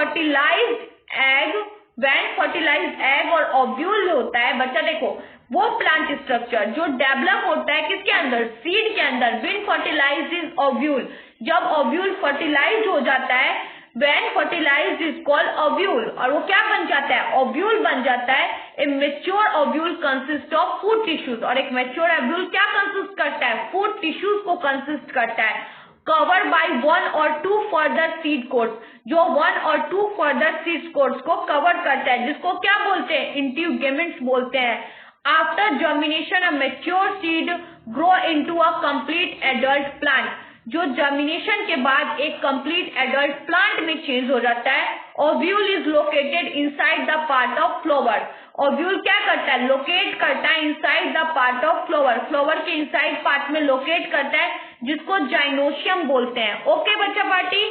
फर्टिलाइज्ड एग और ओव्यूल होता है बच्चा देखो वो प्लांट स्ट्रक्चर जो डेवलप होता है किसके अंदर, सीड के अंदर। व्हेन फर्टिलाइज्ड इज ओव्यूल, जब ओव्यूल फर्टिलाइज हो जाता है, when fertilized is called ovule, और वो क्या बन जाता है, ओव्यूल बन जाता है। ए mature ovule consist of food tissues, और एक मैच्योर ओव्यूल क्या कंसिस्ट करता है, फूड टिश्यूज को कंसिस्ट करता है। Cover by 1 or 2 further seed quotes, जो 1 or 2 फर्दर सीड कोट्स को कवर करता है, जिसको क्या बोलते हैं, इंट्यूगेमेंट्स बोलते हैं। After germination a mature seed grow into a complete adult plant, जो जर्मिनेशन के बाद एक कंप्लीट एडल्ट प्लांट में चेंज हो जाता है। Ovule is located inside the part of flower, ovule क्या करता है, लोकेट करता है inside the part of flower, flower के इनसाइड पार्ट में लोकेट करता है, जिसको जाइनोशियम बोलते हैं। ओके बच्चा पार्टी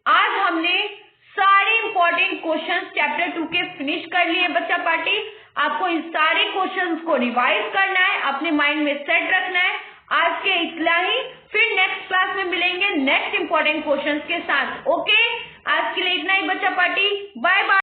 आज हमने सारे इंपॉर्टेंट क्वेश्चंस चैप्टर 2 के फिनिश कर लिए बच्चा पार्टी। आपको इन सारे क्वेश्चंस को रिवाइज करना है, अपने माइंड में सेट रखना है। आज के इतना ही, फिर नेक्स्ट क्लास में मिलेंगे नेक्स्ट इंपॉर्टेंट क्वेश्चंस के साथ। ओके आज के लिए इतना ही बच्चा पार्टी, बाय बाय।